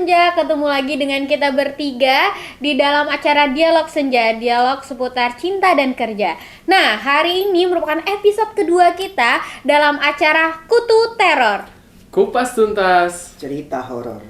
Senja, ketemu lagi dengan kita bertiga di dalam acara Dialog Senja, dialog seputar cinta dan kerja. Nah, hari ini merupakan episode kedua kita dalam acara Kutu Teror. Kupas tuntas cerita horor.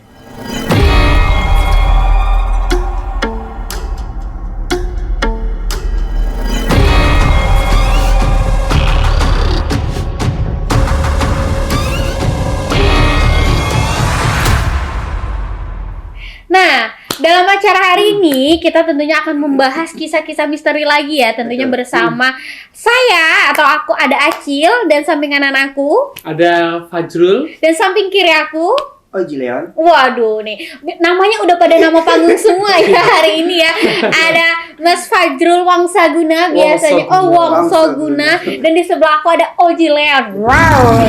Nah, dalam acara hari ini kita tentunya akan membahas kisah-kisah misteri lagi ya, tentunya bersama saya atau aku ada Acil dan samping kanan aku ada Fajrul dan samping kiri aku Oji Leon. waduh nih, namanya udah pada nama panggung semua ya hari ini ya. Ada Mas Fajrul Wangsaguna biasanya, Wangsaguna, dan di sebelah aku ada Oji Leon. Wow.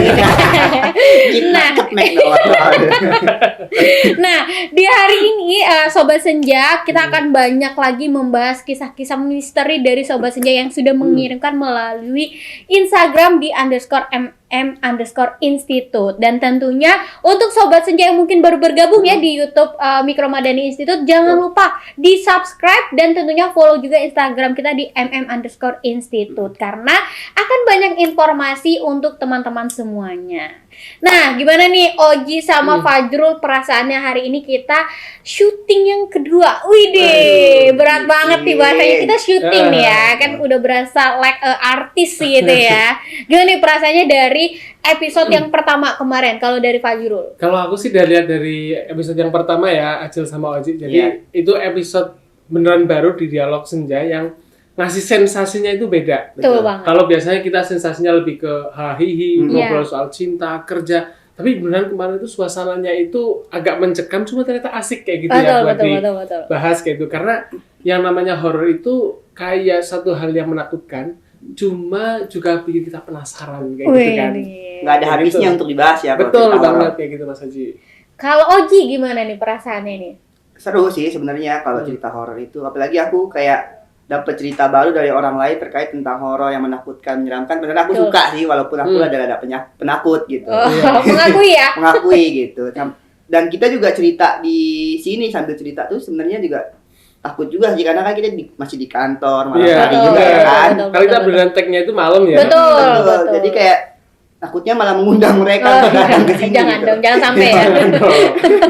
Nah, di hari ini Sobat Senja kita akan banyak lagi membahas kisah-kisah misteri dari Sobat Senja yang sudah mengirimkan melalui Instagram di _mm_institute. Dan tentunya untuk Sobat Senja yang mungkin baru bergabung ya di YouTube Mikro Madani Institute, jangan lupa di subscribe dan tentunya follow juga Instagram kita di _institute karena akan banyak informasi untuk teman-teman semuanya. Nah, gimana nih Oji sama Fajrul perasaannya hari ini kita syuting yang kedua? Widih, berat banget nih bahasanya, kita syuting nih ya, kan udah berasa like artis gitu ya. Gimana nih perasaannya dari episode yang pertama kemarin kalau dari Fajrul? Kalau aku sih lihat dari episode yang pertama ya, Acil sama Oji. Jadi itu episode beneran baru di Dialog Senja yang ngasih sensasinya itu beda. Betul banget. Kalau biasanya kita sensasinya lebih ke hahihi, ngobrol soal cinta, kerja. Tapi beneran kemarin itu suasananya itu agak mencekam, cuma ternyata asik kayak gitu buat dibahas kayak gitu. Karena yang namanya horor itu kayak satu hal yang menakutkan, cuma juga bikin kita penasaran kayak gitu kan. Nggak ada habisnya untuk dibahas ya. Betul banget kayak gitu Mas Haji. Kalau Oji gimana nih perasaannya nih? Seru sih sebenarnya kalau cerita horor itu, apalagi aku kayak dapat cerita baru dari orang lain terkait tentang horor yang menakutkan, menyeramkan. Benar aku suka sih, walaupun aku adalah penakut gitu. Mengakui ya? Mengakui gitu. Dan kita juga cerita di sini sambil cerita tuh sebenarnya juga takut juga sih, karena kan kita masih di kantor malam hari juga kan. Kalau kita beneran tag-nya itu malam ya. Betul. Jadi kayak takutnya malah mengundang mereka untuk datang ke sini. Jangan gitu. dong, jangan sampai ya.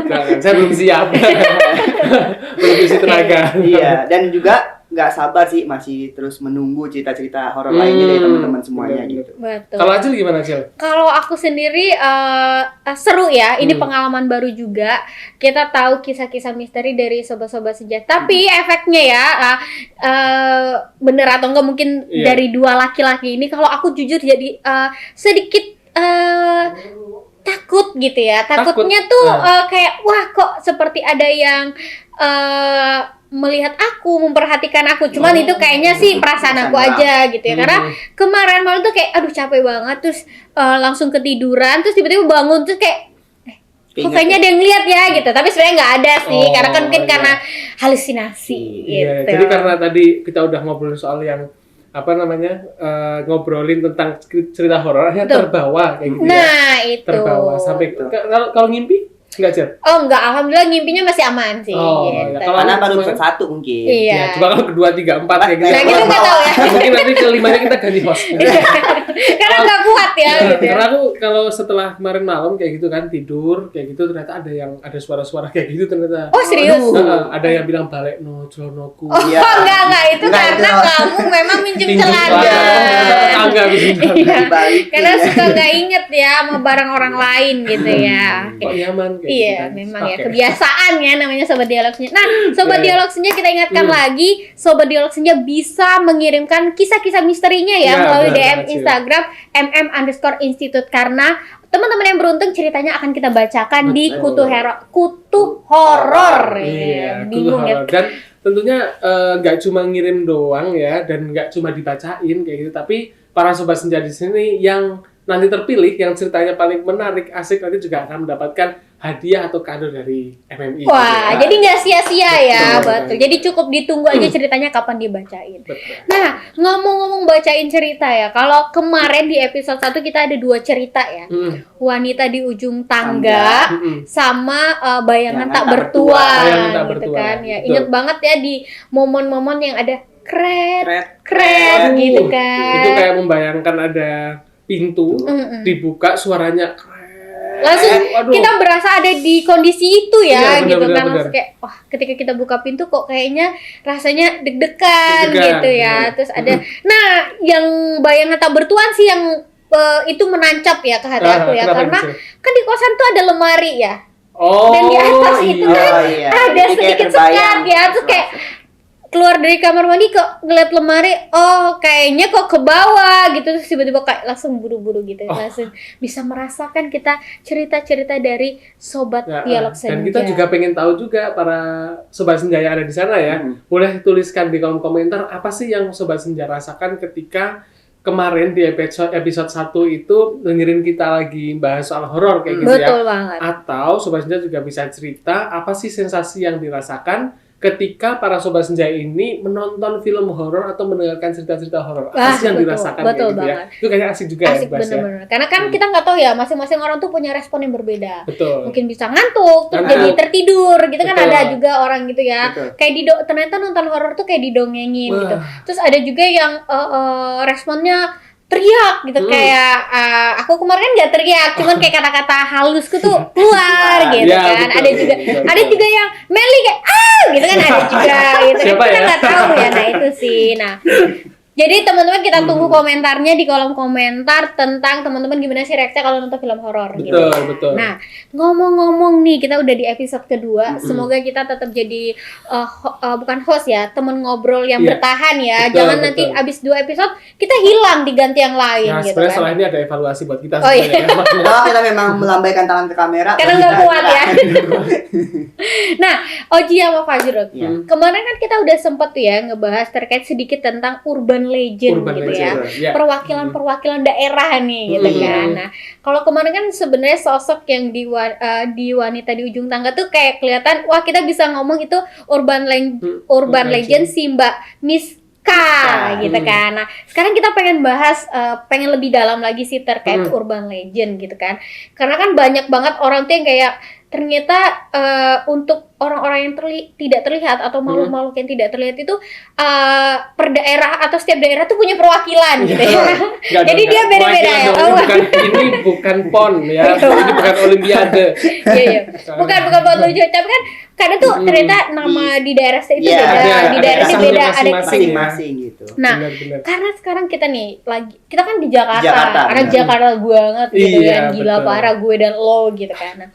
Jangan, saya belum siap. Belum isi tenaga. Iya, dan juga nggak sabar sih, masih terus menunggu cerita-cerita horor lainnya dari teman-teman semuanya gitu. Betul. Kalau Acil gimana Acil? Kalau aku sendiri seru ya, ini pengalaman baru juga. Kita tahu kisah-kisah misteri dari sobat-sobat Senja. Tapi efeknya ya, bener atau enggak mungkin dari dua laki-laki ini, kalau aku jujur jadi sedikit takut gitu ya. Takutnya tuh kayak wah kok seperti ada yang melihat aku, memperhatikan aku. Cuman itu kayaknya sih perasaan aku aja gitu ya. Karena kemarin malam tuh kayak aduh capek banget, terus langsung ketiduran, terus tiba-tiba bangun terus kayak kok kayaknya ada yang lihat ya gitu. Tapi sebenarnya nggak ada sih, karena kan mungkin karena halusinasi gitu. Jadi karena tadi kita udah ngobrol soal yang ngobrolin tentang cerita horor, akhirnya terbawa kayak gitu ya. Nah, itu. Terbawa sampai kalau ngimpi enggak, Cil? Oh enggak, alhamdulillah ngimpinya masih aman sih. Ya, Kalau anak baru satu mungkin. Iya. Ya, coba kalau kedua, tiga, empat kayak gitu. Nah, gitu nggak tahu ya. Mungkin nanti kelimanya kita ganti host. Karena nggak kuat ya gitu ya. Karena aku kalau setelah kemarin malam kayak gitu kan, tidur kayak gitu, ternyata ada suara-suara kayak gitu ternyata. Oh serius? Ada yang bilang balik no celonoku. Oh enggak itu karena kamu memang minjem celana. Enggak bisa. Karena suka nggak inget ya sama barang orang lain gitu ya. Kok nyaman kayak iya gitu kan. memang ya kebiasaan ya namanya Sobat Dialog Senja. Nah Sobat Dialog Senja, kita ingatkan lagi Sobat Dialog Senja bisa mengirimkan kisah-kisah misterinya ya melalui DM Instagram _institute karena teman-teman yang beruntung ceritanya akan kita bacakan di Kutu Horor. Iya, bingung ya. Dan tentunya nggak cuma ngirim doang ya, dan nggak cuma dibacain kayak gitu, tapi para Sobat Senja di sini yang nanti terpilih yang ceritanya paling menarik, asik, nanti juga akan mendapatkan hadiah atau kado dari MMI. Wah, gitu ya. jadi nggak sia-sia ya, Betul. betul. Jadi cukup ditunggu aja ceritanya kapan dibacain. Betul. Nah, ngomong-ngomong bacain cerita ya, kalau kemarin di episode 1 kita ada 2 cerita ya. Wanita di ujung tangga sama bayangan tak bertuan, Bayangan tak gitu bertuan. kan. Ya, Betul. inget banget ya di momen-momen yang ada kret Kret. gitu kan. Itu kayak membayangkan ada pintu dibuka, suaranya kret. Langsung Waduh. kita berasa ada di kondisi itu ya, Iya, gitu benar, kan. benar. Langsung kayak wah, ketika kita buka pintu kok kayaknya rasanya deg-degan gitu ya. Terus ada nah, yang bayangan tak bertuan sih yang itu menancap ya ke hati aku ya, kenapa karena gitu? kan di kosan tuh ada lemari ya. Oh, Dan di atas itu iya. kan iya. ada Jadi kayak sedikit terbayang. sekat ya, terus kayak keluar dari kamar mandi kok ngeliat lemari, oh kayaknya kok ke bawah gitu, terus tiba-tiba kayak langsung buru-buru gitu, langsung bisa merasakan kita cerita-cerita dari sobat Ya, dialog dan senja. kita juga pengen tahu juga para sobat senja yang ada di sana ya, boleh tuliskan di kolom komentar apa sih yang sobat senja rasakan ketika kemarin di episode 1 itu dengerin kita lagi bahas soal horor kayak gitu ya. Betul banget. Atau sobat senja juga bisa cerita apa sih sensasi yang dirasakan ketika para sobat senja ini menonton film horor atau mendengarkan cerita-cerita horor. Apa sih yang dirasakan betul kayak gitu banget. ya. Itu kayaknya asik juga Asik ya, Bas, ya. bener-bener. Karena kan kita nggak tahu ya, masing-masing orang tuh punya respon yang berbeda. Betul. Mungkin bisa ngantuk, terus Ngantuk. jadi tertidur, gitu kan Betul. ada juga orang gitu ya. Betul. Kayak ternyata nonton horor tuh kayak didongengin Wah. gitu. Terus ada juga yang responnya teriak gitu, kayak aku kemarin nggak teriak, cuman kayak kata-kata halusku tuh keluar gitu Ya, kan. betul, Ada juga betul. ada juga yang Meli kayak gitu kan, ada juga gitu. Siapa Kita ya? nggak tahu ya. Nah itu sih. Nah, jadi teman-teman kita tunggu komentarnya di kolom komentar tentang teman-teman gimana sih reaksinya kalau nonton film horor gitu. Betul, betul. Nah, ngomong-ngomong nih, kita udah di episode kedua. Semoga kita tetap jadi bukan host ya, temen ngobrol yang Iya. bertahan ya. Betul, Jangan nanti betul. abis 2 episode kita hilang diganti yang lain Nah, gitu sebenarnya kan. setelah ini ada evaluasi buat kita Oh, iya. sebenarnya. Kalau kita memang melambaikan tangan ke kamera. Karena nggak kuat ya. Nah, Oji sama Fajrul, Iya. kemarin kan kita udah sempet tuh ya ngebahas terkait sedikit tentang urban legend Urban gitu ya. legend, ya. Perwakilan-perwakilan daerah nih gitu kan. Nah, kalau kemarin kan sebenarnya sosok yang di wanita di ujung tangga tuh kayak kelihatan wah kita bisa ngomong itu urban legend si Mbak Miska gitu kan. Nah, sekarang kita pengen bahas pengen lebih dalam lagi sih terkait urban legend gitu kan. Karena kan banyak banget orang tuh yang kayak ternyata untuk orang-orang yang tidak terlihat atau makhluk-makhluk yang tidak terlihat itu per daerah atau setiap daerah tuh punya perwakilan gitu ya. Jadi dia beda-beda ya. Ini bukan PON ya. Ini bukan Olimpiade. Iya. Bukan buat lucu, tapi kan kadang tuh ternyata nama di daerah itu Iya, beda, ada di daerah ini kesannya beda, ada masing-masing. Masing-masing gitu. Nah, Benar-benar. karena sekarang kita nih kita kan di Jakarta, Jakarta, anak benar. Jakarta banget gitu Iya, kan, gila betul. parah gue dan lo gitu kan. Nah,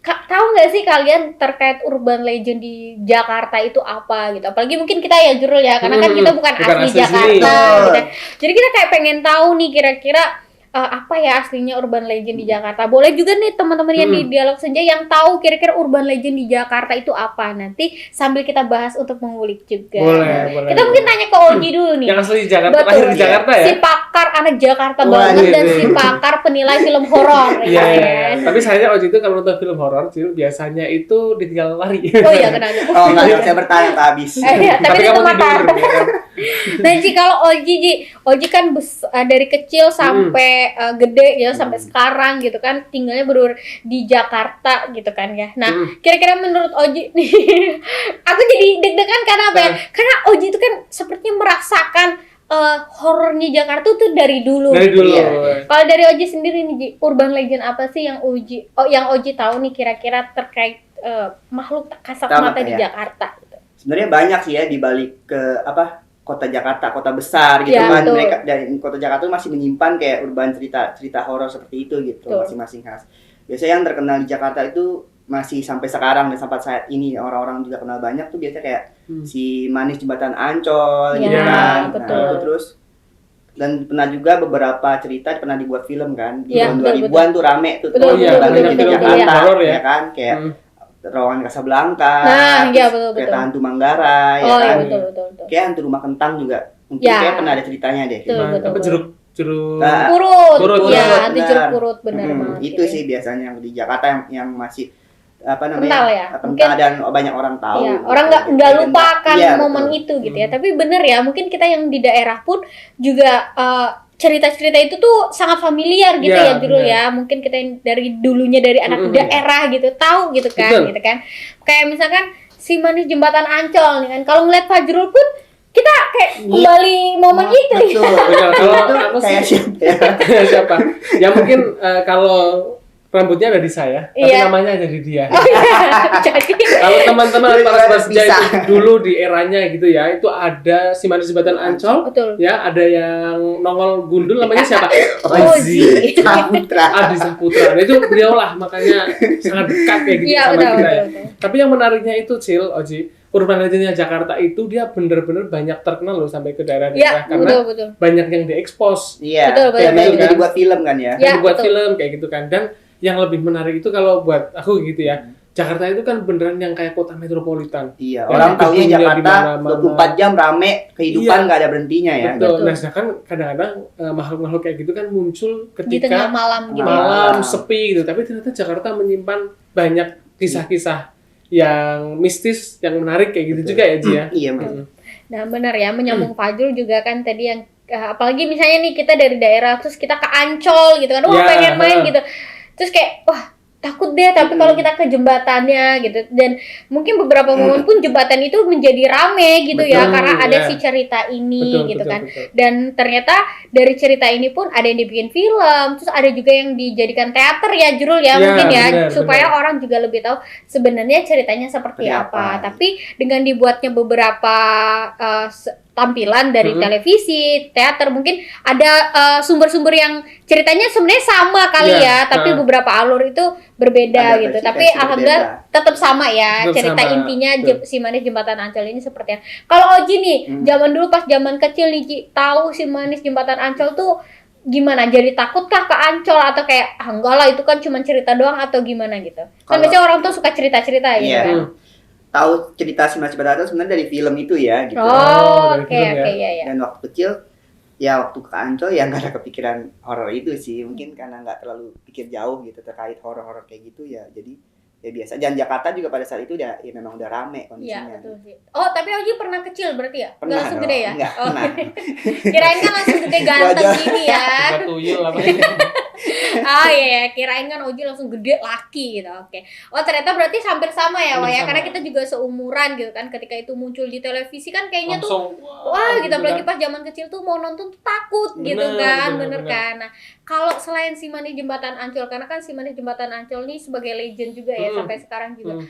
tahu nggak sih kalian terkait urban legend di Jakarta itu apa gitu? Apalagi mungkin kita ya Jurul ya, karena kan kita bukan asli asli Jakarta sini. gitu. Jadi kita kayak pengen tahu nih kira-kira apa ya aslinya urban legend di Jakarta. Boleh juga nih teman-teman yang di Dialog Senja yang tahu kira-kira urban legend di Jakarta itu apa. Nanti sambil kita bahas untuk mengulik juga. Boleh. Kita mungkin tanya ke Oji dulu nih. Yang asli di Jakarta, Betul, lahir di Jakarta ya? Si pakar anak Jakarta Wah, banget dan iya. si pakar penilai film horor. Iya, ya iya. kan? Tapi sayangnya Oji itu kalau nonton film horor, Cil, biasanya itu ditinggal lari. Oh iya kenapa? Oh enggak, saya bertahan sampai habis. Iya, tapi itu kamu mata. tidur. Ya kan? Nah, Ji, kalau Oji kan dari kecil sampai gede ya sampai sekarang gitu kan tinggalnya di Jakarta gitu kan ya. Nah, kira-kira menurut Oji nih aku jadi deg-degan karena apa ya? Karena Oji itu kan sepertinya merasakan horornya Jakarta tuh dari dulu. Dari dulu. Iya. Kalau dari Oji sendiri nih, Ji, urban legend apa sih yang Oji tahu nih kira-kira terkait makhluk tak kasat Sama, mata di ya. Jakarta gitu. Sebenarnya banyak sih ya di balik ke kota Jakarta, kota besar gitu Ya, kan. betul. Mereka dari kota Jakarta masih menyimpan kayak urban cerita horor seperti itu gitu, Betul. masing-masing khas. Biasanya yang terkenal di Jakarta itu masih sampai sekarang dan sampai saat ini orang-orang juga kenal banyak tuh biasanya kayak si Manis Jembatan Ancol Ya, gitu kan. betul. Nah, itu terus dan pernah juga beberapa cerita pernah dibuat film kan. Di Ya, tahun betul, 2000-an tuh rame tuh Betul, betul, urban betul, legend di betul, Jakarta betul, horor ya. ya kan kayak Terowongan Casablanca. Nah, terus iya, betul, Kereta betul. Hantu Manggarai Oh ya iya kan. betul. Kayak Hantu Rumah Kentang juga mungkin Ya. kayak pernah ada ceritanya deh. Betul, Nah, betul, apa betul. Jeruk Kurut. Kurut, Ya, benar. itu jeruk kurut benar banget. Itu gitu. sih biasanya yang di Jakarta yang masih apa namanya? Kental ya? Kental Mungkin- dan banyak orang tahu. Iya, gitu. orang nggak Legenda. lupakan Iya, momen betul. itu gitu ya. Tapi bener ya, mungkin kita yang di daerah pun juga cerita-cerita itu tuh sangat familiar gitu Iya, ya Jurul bener. ya. Mungkin kita yang dari dulunya dari anak daerah gitu tahu gitu kan, Betul. gitu kan. Kayak misalkan si manis jembatan Ancol nih kan. Kalau ngeliat Fajrul pun kita kayak kembali momen itu ya. Betul. Benar, kalau Itu aku kayak sih- siapa ya? siapa ya mungkin kalau rambutnya ada di saya tapi Iya. namanya ada di dia. Jadi Kalau teman-teman Jadi para bisa. senja itu dulu di eranya gitu ya, itu ada si manis jembatan Ancol, betul. ya ada yang nongol gundul namanya siapa? Ozi. Saputra. Adi Saputra. Nah, itu beliau lah makanya sangat dekat kayak gitu Iya, sama betul, kita ya. betul. Tapi yang menariknya itu Cil, Oji, Urban Legendnya Jakarta itu dia bener-bener banyak terkenal loh sampai ke daerah-daerah Iya, karena betul. banyak yang diekspos. Iya. Betul, betul, Filmnya betul, juga kan? dibuat film kan ya? Ya, Yang buat betul. film kayak gitu kan. Dan yang lebih menarik itu kalau buat aku gitu ya, Jakarta itu kan beneran yang kayak kota metropolitan. Iya, Yang orang taunya gedungnya Jakarta di mana-mana. 24 jam rame, kehidupan Iya. nggak ada berhentinya ya. Betul. Betul. Nah, sedangkan kadang-kadang makhluk-makhluk kayak gitu kan muncul Di ketika tengah malam gitu. ya. malam sepi gitu. Tapi ternyata Jakarta menyimpan banyak kisah-kisah yang mistis, yang menarik kayak gitu Betul. juga ya, Ji ya. Iya, Mas. Nah benar ya, menyambung Fajrul juga kan tadi yang apalagi misalnya nih kita dari daerah terus kita ke Ancol gitu kan, wah Ya, pengen main gitu, terus kayak wah takut deh tapi kalau kita ke jembatannya gitu, dan mungkin beberapa momen pun jembatan itu menjadi rame gitu ya Betul, karena ada ya. si cerita ini Betul, gitu betul, kan. betul. Dan ternyata dari cerita ini pun ada yang dibikin film, terus ada juga yang dijadikan teater ya Jurul Ya, ya, mungkin ya benar, supaya benar. orang juga lebih tahu sebenarnya ceritanya seperti Seperti apa. apa. Tapi dengan dibuatnya beberapa tampilan dari televisi, teater, mungkin ada sumber-sumber yang ceritanya sebenarnya sama kali Ya, ya, tapi beberapa alur itu berbeda Ada gitu. versi-versi Tapi alhamdulillah tetap sama ya Tetap cerita sama, intinya betul. si Manis Jembatan Ancol ini seperti apa. Kalau Oji nih, zaman dulu pas zaman kecil nih Ji, tahu si Manis Jembatan Ancol tuh gimana? Jadi takutkah ke Ancol atau kayak enggak lah itu kan cuma cerita doang atau gimana gitu? Kan Kalau- biasanya orang tuh suka cerita-cerita gitu Iya. kan. Tahu cerita si Mas Jembatan Ancol sebenarnya dari film itu ya gitu. Oh, dari oke film ya. oke ya ya. Dan waktu kecil ya waktu ke Ancol ya nggak ada kepikiran horor itu sih, mungkin karena nggak terlalu pikir jauh gitu terkait horor-horor kayak gitu ya, jadi ya biasa. Dan Jakarta juga pada saat itu udah ya memang udah rame Iya, kondisinya. betul sih. Oh, tapi Oji pernah kecil berarti ya? Nggak Pernah langsung dong, gede ya? nggak, Oh. pernah. Kirain kan langsung gede ganteng Wajar. gini ya. Kita tuyul apa Ah iya, kirain kan Oji langsung gede laki gitu. Oke. Oh, ternyata berarti hampir sama ya, Wah Hampir ya. sama. Karena kita juga seumuran gitu kan. Ketika itu muncul di televisi kan kayaknya tuh langsung wah, gitu gitu apalagi kan. pas zaman kecil tuh mau nonton tuh takut gitu Bener, kan, bener, bener bener. kan. Nah, kalau selain si Manis Jembatan Ancol, karena kan si Manis Jembatan Ancol nih sebagai legend juga ya sampai sekarang juga.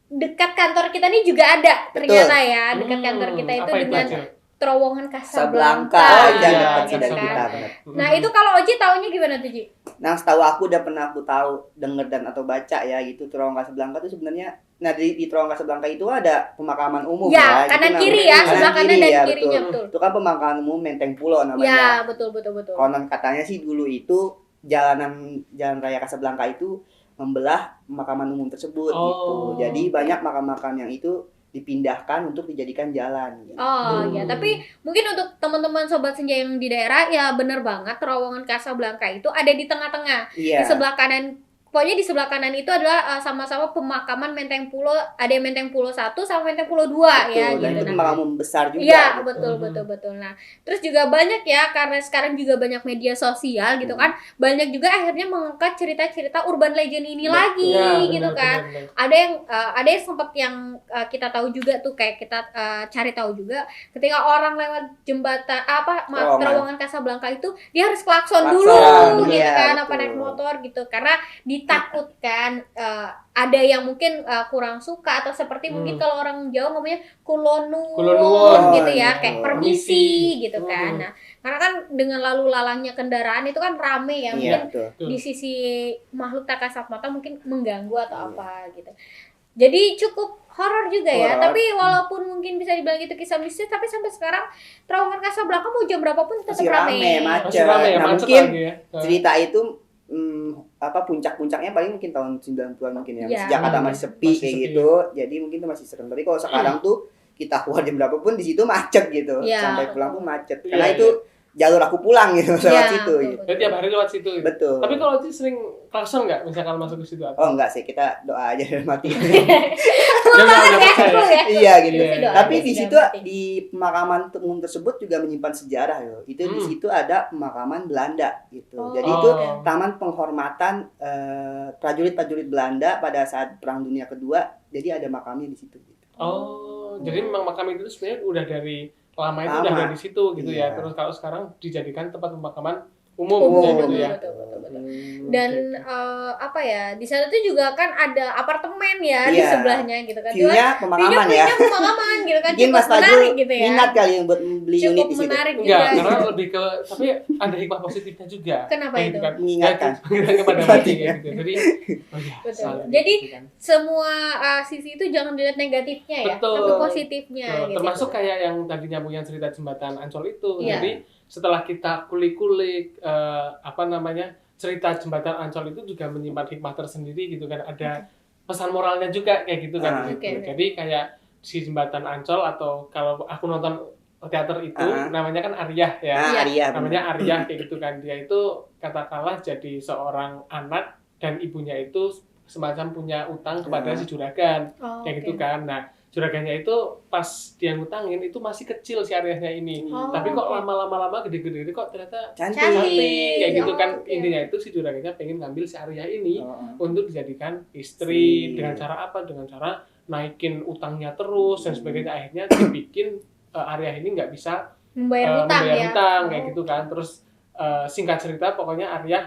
Dekat kantor kita nih juga ada Betul. ternyata ya, dekat kantor kita itu Apa dengan Cil? terowongan Casablanca, Casablanca. oh jangan Iya, dekat gitu sama kan. kita. Benar. Nah, itu kalau Oji taunya gimana tuh, Ji? Nah, setahu aku udah pernah aku tahu, denger dan atau baca ya gitu, terowongan Casablanca itu sebenarnya, nah di terowongan Casablanca itu ada pemakaman umum Ya, ya. kanan gitu kiri namanya. ya, Kanan sebelah kanan kiri dan ya, kirinya, betul. betul. Itu kan pemakaman umum Menteng Pulo namanya. Ya, betul betul. Konon katanya sih dulu itu jalan raya Casablanca itu membelah pemakaman umum tersebut Oh, gitu. Jadi oke. banyak makam-makam yang itu dipindahkan untuk dijadikan jalan gitu. Oh ya, tapi mungkin untuk teman-teman sobat senja yang di daerah ya bener banget, terowongan Casablanca itu ada di tengah-tengah. Iya. Di sebelah kanan, pokoknya di sebelah kanan itu adalah sama-sama pemakaman Menteng Pulo, ada yang Menteng Pulo 1 sama Menteng Pulo 2 ya Betul, dan gitu. itu Nah, pemakaman umum besar juga. iya, gitu. betul. Nah, terus juga banyak ya karena sekarang juga banyak media sosial gitu kan. Banyak juga akhirnya mengangkat cerita-cerita urban legend ini Betul. lagi Ya, gitu benar, kan. benar. Ada yang sempat yang kita tahu juga tuh, kayak kita cari tahu juga ketika orang lewat jembatan terowongan Casablanca itu dia harus klakson dulu Klakson, gitu iya, kan, apa betul. naik motor gitu karena ditakutkan ada yang mungkin kurang suka atau seperti mungkin kalau orang Jawa ngomongnya kulonun Kulonun, gitu ya, iya. kayak Permisi. permisi gitu kan. Nah, karena kan dengan lalu lalangnya kendaraan itu kan rame ya, mungkin Iya, betul. di sisi makhluk tak kasat mata mungkin mengganggu atau Iya. apa gitu. Jadi cukup horor juga ya, Horor. tapi walaupun mungkin bisa dibilang itu kisah mistis, tapi sampai sekarang terowongan Casablanca mau jam berapapun tetap Masih rame, rame. Masih rame ya, Nah, macet mungkin lagi ya. cerita itu puncak-puncaknya paling mungkin tahun 90-an mungkin ya. Iya. Jakarta masih sepi Masih kayak sepi. gitu. Jadi mungkin itu masih serem. Tapi kalau sekarang tuh kita keluar jam berapa pun di situ macet gitu. Iya, Sampai pulang pun macet. Iya, Karena iya. itu jalur aku pulang gitu lewat Iya, situ. betul, Gitu. Jadi tiap hari lewat situ. Gitu. Betul. Tapi kalau itu sering klakson nggak misalkan masuk ke situ? Oh enggak sih, kita doa aja dan mati. Cool banget ya, percaya. cool ya. Iya gitu. Iya, iya. Tapi di Sudah situ mati. di pemakaman umum tersebut juga menyimpan sejarah loh. Itu di situ ada pemakaman Belanda gitu. Oh. Jadi itu taman penghormatan prajurit-prajurit Belanda pada saat Perang Dunia Kedua. Jadi ada makamnya di situ. Gitu. Oh, jadi memang makam itu sebenarnya udah dari lama itu udah Lama. ada di situ gitu ya. Iya. Terus kalau sekarang dijadikan tempat pemakaman umum gitu ya. Betul. Dan apa ya, di sana tuh juga kan ada apartemen ya di Iya. sebelahnya gitu kan. View-nya pemakaman ya. View-nya pemakaman gitu kan. Mungkin Cukup Mas Fajrul menarik gitu ya. minat kali buat beli Cukup unit di situ. menarik Enggak, juga. karena lebih ke tapi ada hikmah positifnya juga. Kenapa Kayak itu? gitu kan. Mengingatkan. Ya, mengingatkan kepada mati kayak gitu. Jadi oh iya. Betul. salah Jadi, gitu kan. Semua sisi itu jangan dilihat negatifnya ya, Betul. tapi positifnya Betul. gitu. Termasuk kayak yang tadi nyambung yang cerita jembatan Ancol itu. Iya. Jadi setelah kita kulik-kulik cerita jembatan Ancol itu juga menyimpan hikmah tersendiri gitu kan. Ada pesan moralnya juga kayak gitu kan. Gitu. Oke. Jadi kayak si jembatan Ancol atau kalau aku nonton teater itu namanya kan Aryah ya. Nah, Arya. Namanya Aryah kayak gitu kan. Dia itu katakanlah jadi seorang anak dan ibunya itu semacam punya utang kepada si juragan. Oh, Kayak oke. gitu kan. Nah, juragannya itu pas dia ngutangin itu masih kecil si Aryahnya ini. Oh, Tapi kok oke. lama-lama gede-gede kok ternyata Cantik. cantik kayak gitu Oh, kan. oke. Intinya itu si juragannya pengen ngambil si Aryah ini Oh. untuk dijadikan istri Si- dengan cara apa? Dengan cara naikin utangnya terus dan sebagainya. Akhirnya dibikin Aryah ini nggak bisa Membayar utang membayar ya. hutang kayak Oh. gitu kan. Terus singkat cerita pokoknya Aryah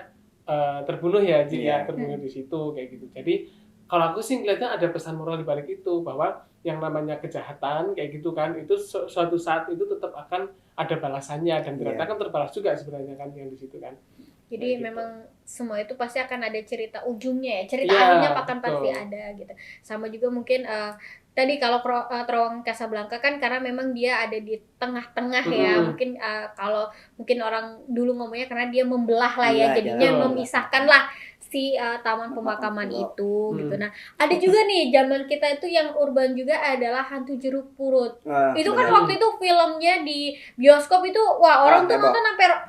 terbunuh ya Ji, ya Iya. terbunuh di situ kayak gitu. Jadi kalau aku sih ngeliatnya ada pesan moral di balik itu bahwa yang namanya kejahatan kayak gitu kan itu suatu saat itu tetap akan ada balasannya dan ternyata Iya. kan terbalas juga sebenarnya kan yang di situ kan. Jadi Kayak gitu. memang semua itu pasti akan ada cerita ujungnya ya. Cerita Iya, akhirnya akan betul. pasti ada gitu. Sama juga mungkin tadi kalau Terowongan Casablanca kan karena memang dia ada di tengah-tengah ya. Mungkin kalau mungkin orang dulu ngomongnya karena dia membelah lah ya. Iya, Jadinya betul. memisahkan lah si taman pemakaman Pulau. itu gitu. Nah, ada juga nih zaman kita itu yang urban juga adalah Hantu Jeruk Purut. Itu kan waktu itu filmnya di bioskop itu wah orang tuh heboh. nonton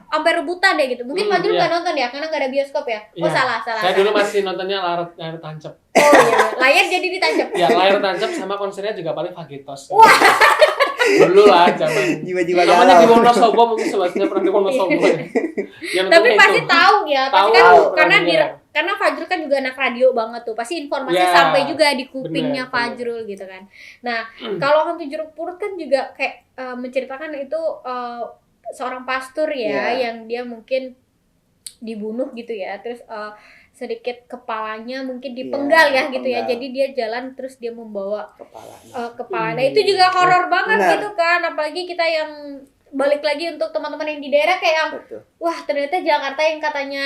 sampai rebutan deh gitu. Mungkin Fajrul iya. nggak nonton ya karena nggak ada bioskop ya. Oh Iya. salah. Saya dulu masih nontonnya layar tancap. Oh iya, layar jadi ditancap. Ya layar tancap sama konsernya juga paling Fagetos. Dulu lah zaman. Jiwa-jiwa Namanya di galau. Wonosobo mungkin sobatnya pernah di Wonosobo. Ya. Yang Tapi nontonnya pasti itu. tahu ya, pasti Tahu, kan pernah karena dengar. karena Fajrul kan juga anak radio banget tuh. Pasti informasi Ya, sampai juga di kupingnya bener. Fajrul gitu kan. Nah, kalau Hantu Jeruk Purut kan juga kayak menceritakan itu seorang pastor ya Ya. yang dia mungkin dibunuh gitu ya. Terus sedikit kepalanya mungkin dipenggal ya gitu ya. dipenggal. Jadi dia jalan terus dia membawa Kepalanya. kepalanya. Itu juga horor banget Benar. gitu kan. Apalagi kita yang balik lagi untuk teman-teman yang di daerah kayak yang Betul. wah ternyata Jakarta yang katanya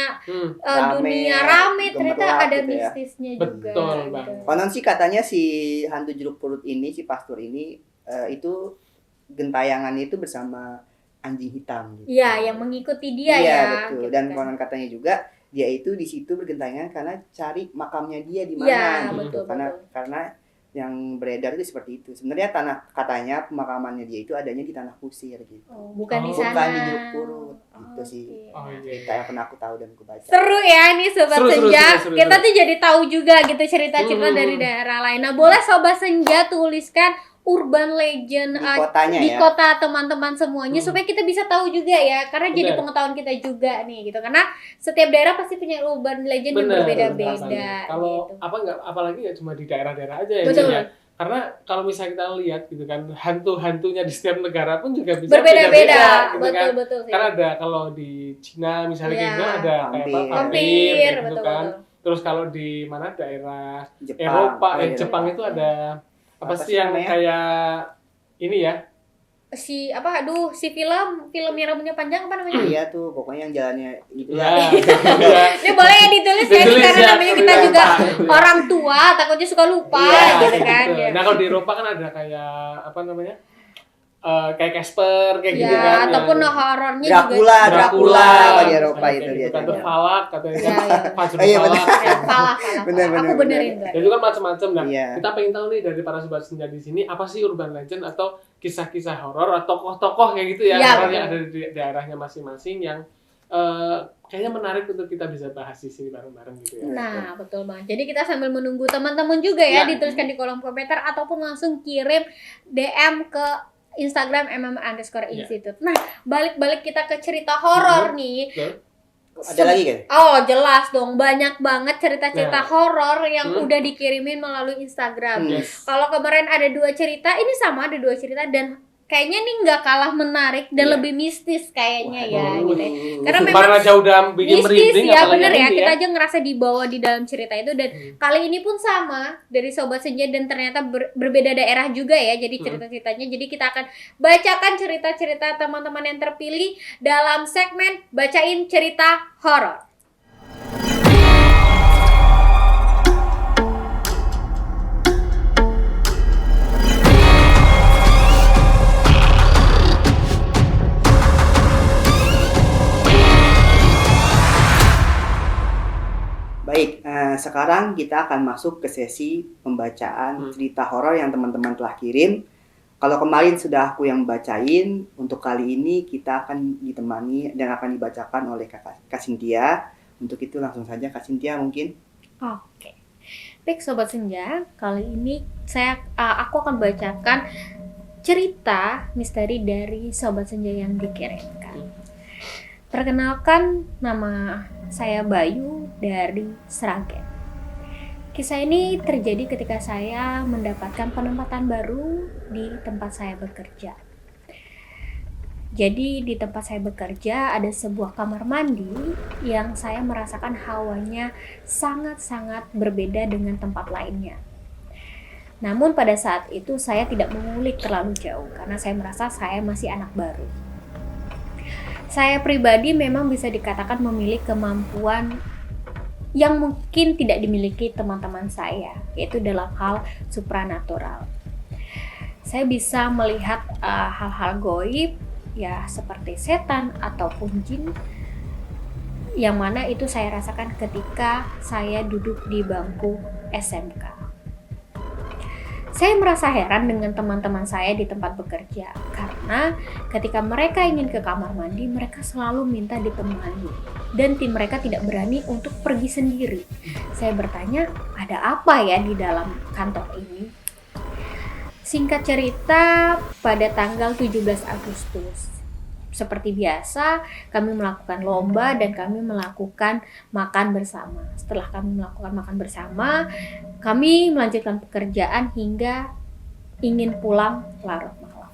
Rame, dunia rame ternyata gemerlap ada gitu ya. mistisnya juga. Betul, gitu. Bang. Konon sih katanya si hantu jeruk purut ini, si pastor ini itu gentayangannya itu bersama anjing hitam gitu. Iya, yang mengikuti dia Iya, ya. betul. gitu Dan kan. konon katanya juga dia itu di situ bergentayangan karena cari makamnya dia di mana Iya, gitu. betul, Karena yang beredar itu seperti itu. Sebenarnya katanya pemakamannya dia itu adanya di tanah kusir gitu. Oh, bukan di Oh, sana. bukan di Jeruk Purut, gitu sih. Oke. Oh iya. Cerita yang pernah aku tahu dan aku baca. Seru ya nih Sobat Seru, seru, Senja. seru, seru, Kita seru. tuh jadi tahu juga gitu cerita-cerita dari daerah lain. Nah, boleh Sobat Senja tuliskan urban legend Di kotanya di ya. kota teman-teman semuanya supaya kita bisa tahu juga ya. Karena jadi Bener. pengetahuan kita juga nih gitu. Karena setiap daerah pasti punya urban legend yang Bener, berbeda-beda kalau gitu. apalagi nggak cuma di daerah-daerah aja ya Betul. Ji, ya. Karena kalau misalnya kita lihat gitu kan hantu-hantunya di setiap negara pun juga bisa Berbeda-beda. gitu kan. Betul sih. Karena ada kalau di Cina misalnya Iya. gitu ada kayak apa Vampir. vampir kayak gitu betul, kan. betul. Terus kalau di mana daerah Jepang. Eropa, Oh, iya, Jepang Eropa. itu ada apa Apa sih sih yang namanya? kayak ini ya? Si film yang rambutnya panjang apa namanya? Iya tuh, pokoknya yang jalannya gitu Ya. lah. Iya. Ini boleh ya ditulis ya Ditulis karena ya, namanya kita lupa. juga Iya. orang tua takutnya suka lupa Iya, gitu kan. gitu. Ya. Nah kalau di Eropa kan ada kayak apa namanya? Kayak Casper kayak Ya, gitu kan. ataupun yang- horornya Dracula, juga Dracula kalau di Eropa kayak itu gitu dia. kan. Terus Falak katanya Iya, iya. Fajrul Oh, iya, Falak. Ya, salah. Bener, Aku bener, benerin tuh. Ya, itu kan macam-macam. Nah, Iya. kita pengen tahu nih dari para sobat senja di sini apa sih urban legend atau kisah-kisah horor atau tokoh-tokoh kayak gitu ya, Ya, horor yang ada di daerahnya masing-masing yang kayaknya menarik untuk kita bisa bahas di sini bareng-bareng gitu ya. Nah, betul banget. Jadi kita sambil menunggu teman-teman juga ya, Ya. dituliskan di kolom komentar ataupun langsung kirim DM ke Instagram _Institute. Nah, balik kita ke cerita horor nih. Betul. Ada lagi kan? Oh, jelas dong. Banyak banget cerita-cerita Nah. horor yang udah dikirimin melalui Instagram. Yes. Kalau kemarin ada 2 cerita, ini sama ada 2 cerita dan kayaknya nih nggak kalah menarik dan Iya. lebih mistis kayaknya ya Waduh. gitu ya. Karena memang Kemarin aja udah bikin mistis merinding ya, apalagi bener yang ya, ini kita aja ngerasa dibawa di dalam cerita itu. Dan kali ini pun sama dari Sobat Senja dan ternyata berbeda daerah juga ya, jadi cerita-ceritanya. Jadi kita akan bacakan cerita-cerita teman-teman yang terpilih dalam segmen Bacain Cerita Horor. Baik, sekarang kita akan masuk ke sesi pembacaan cerita horor yang teman-teman telah kirim. Kalau kemarin sudah aku yang bacain, untuk kali ini kita akan ditemani dan akan dibacakan oleh Kak Cynthia. Untuk itu langsung saja Kak Cynthia mungkin. Oke. Baik Sobat Senja, kali ini aku akan bacakan cerita misteri dari Sobat Senja yang dikirimkan. Perkenalkan, nama saya Bayu dari Sragen. Kisah ini terjadi ketika saya mendapatkan penempatan baru di tempat saya bekerja. Jadi di tempat saya bekerja ada sebuah kamar mandi yang saya merasakan hawanya sangat-sangat berbeda dengan tempat lainnya. Namun pada saat itu saya tidak mengulik terlalu jauh karena saya merasa saya masih anak baru. Saya pribadi memang bisa dikatakan memiliki kemampuan yang mungkin tidak dimiliki teman-teman saya, yaitu dalam hal supranatural. Saya bisa melihat hal-hal gaib, ya seperti setan ataupun jin, yang mana itu saya rasakan ketika saya duduk di bangku SMK. Saya merasa heran dengan teman-teman saya di tempat bekerja karena ketika mereka ingin ke kamar mandi, mereka selalu minta ditemani dan tim mereka tidak berani untuk pergi sendiri. Saya bertanya, ada apa ya di dalam kantor ini? Singkat cerita, pada tanggal 17 Agustus, seperti biasa, kami melakukan lomba dan kami melakukan makan bersama. Setelah kami melakukan makan bersama, kami melanjutkan pekerjaan hingga ingin pulang larut malam.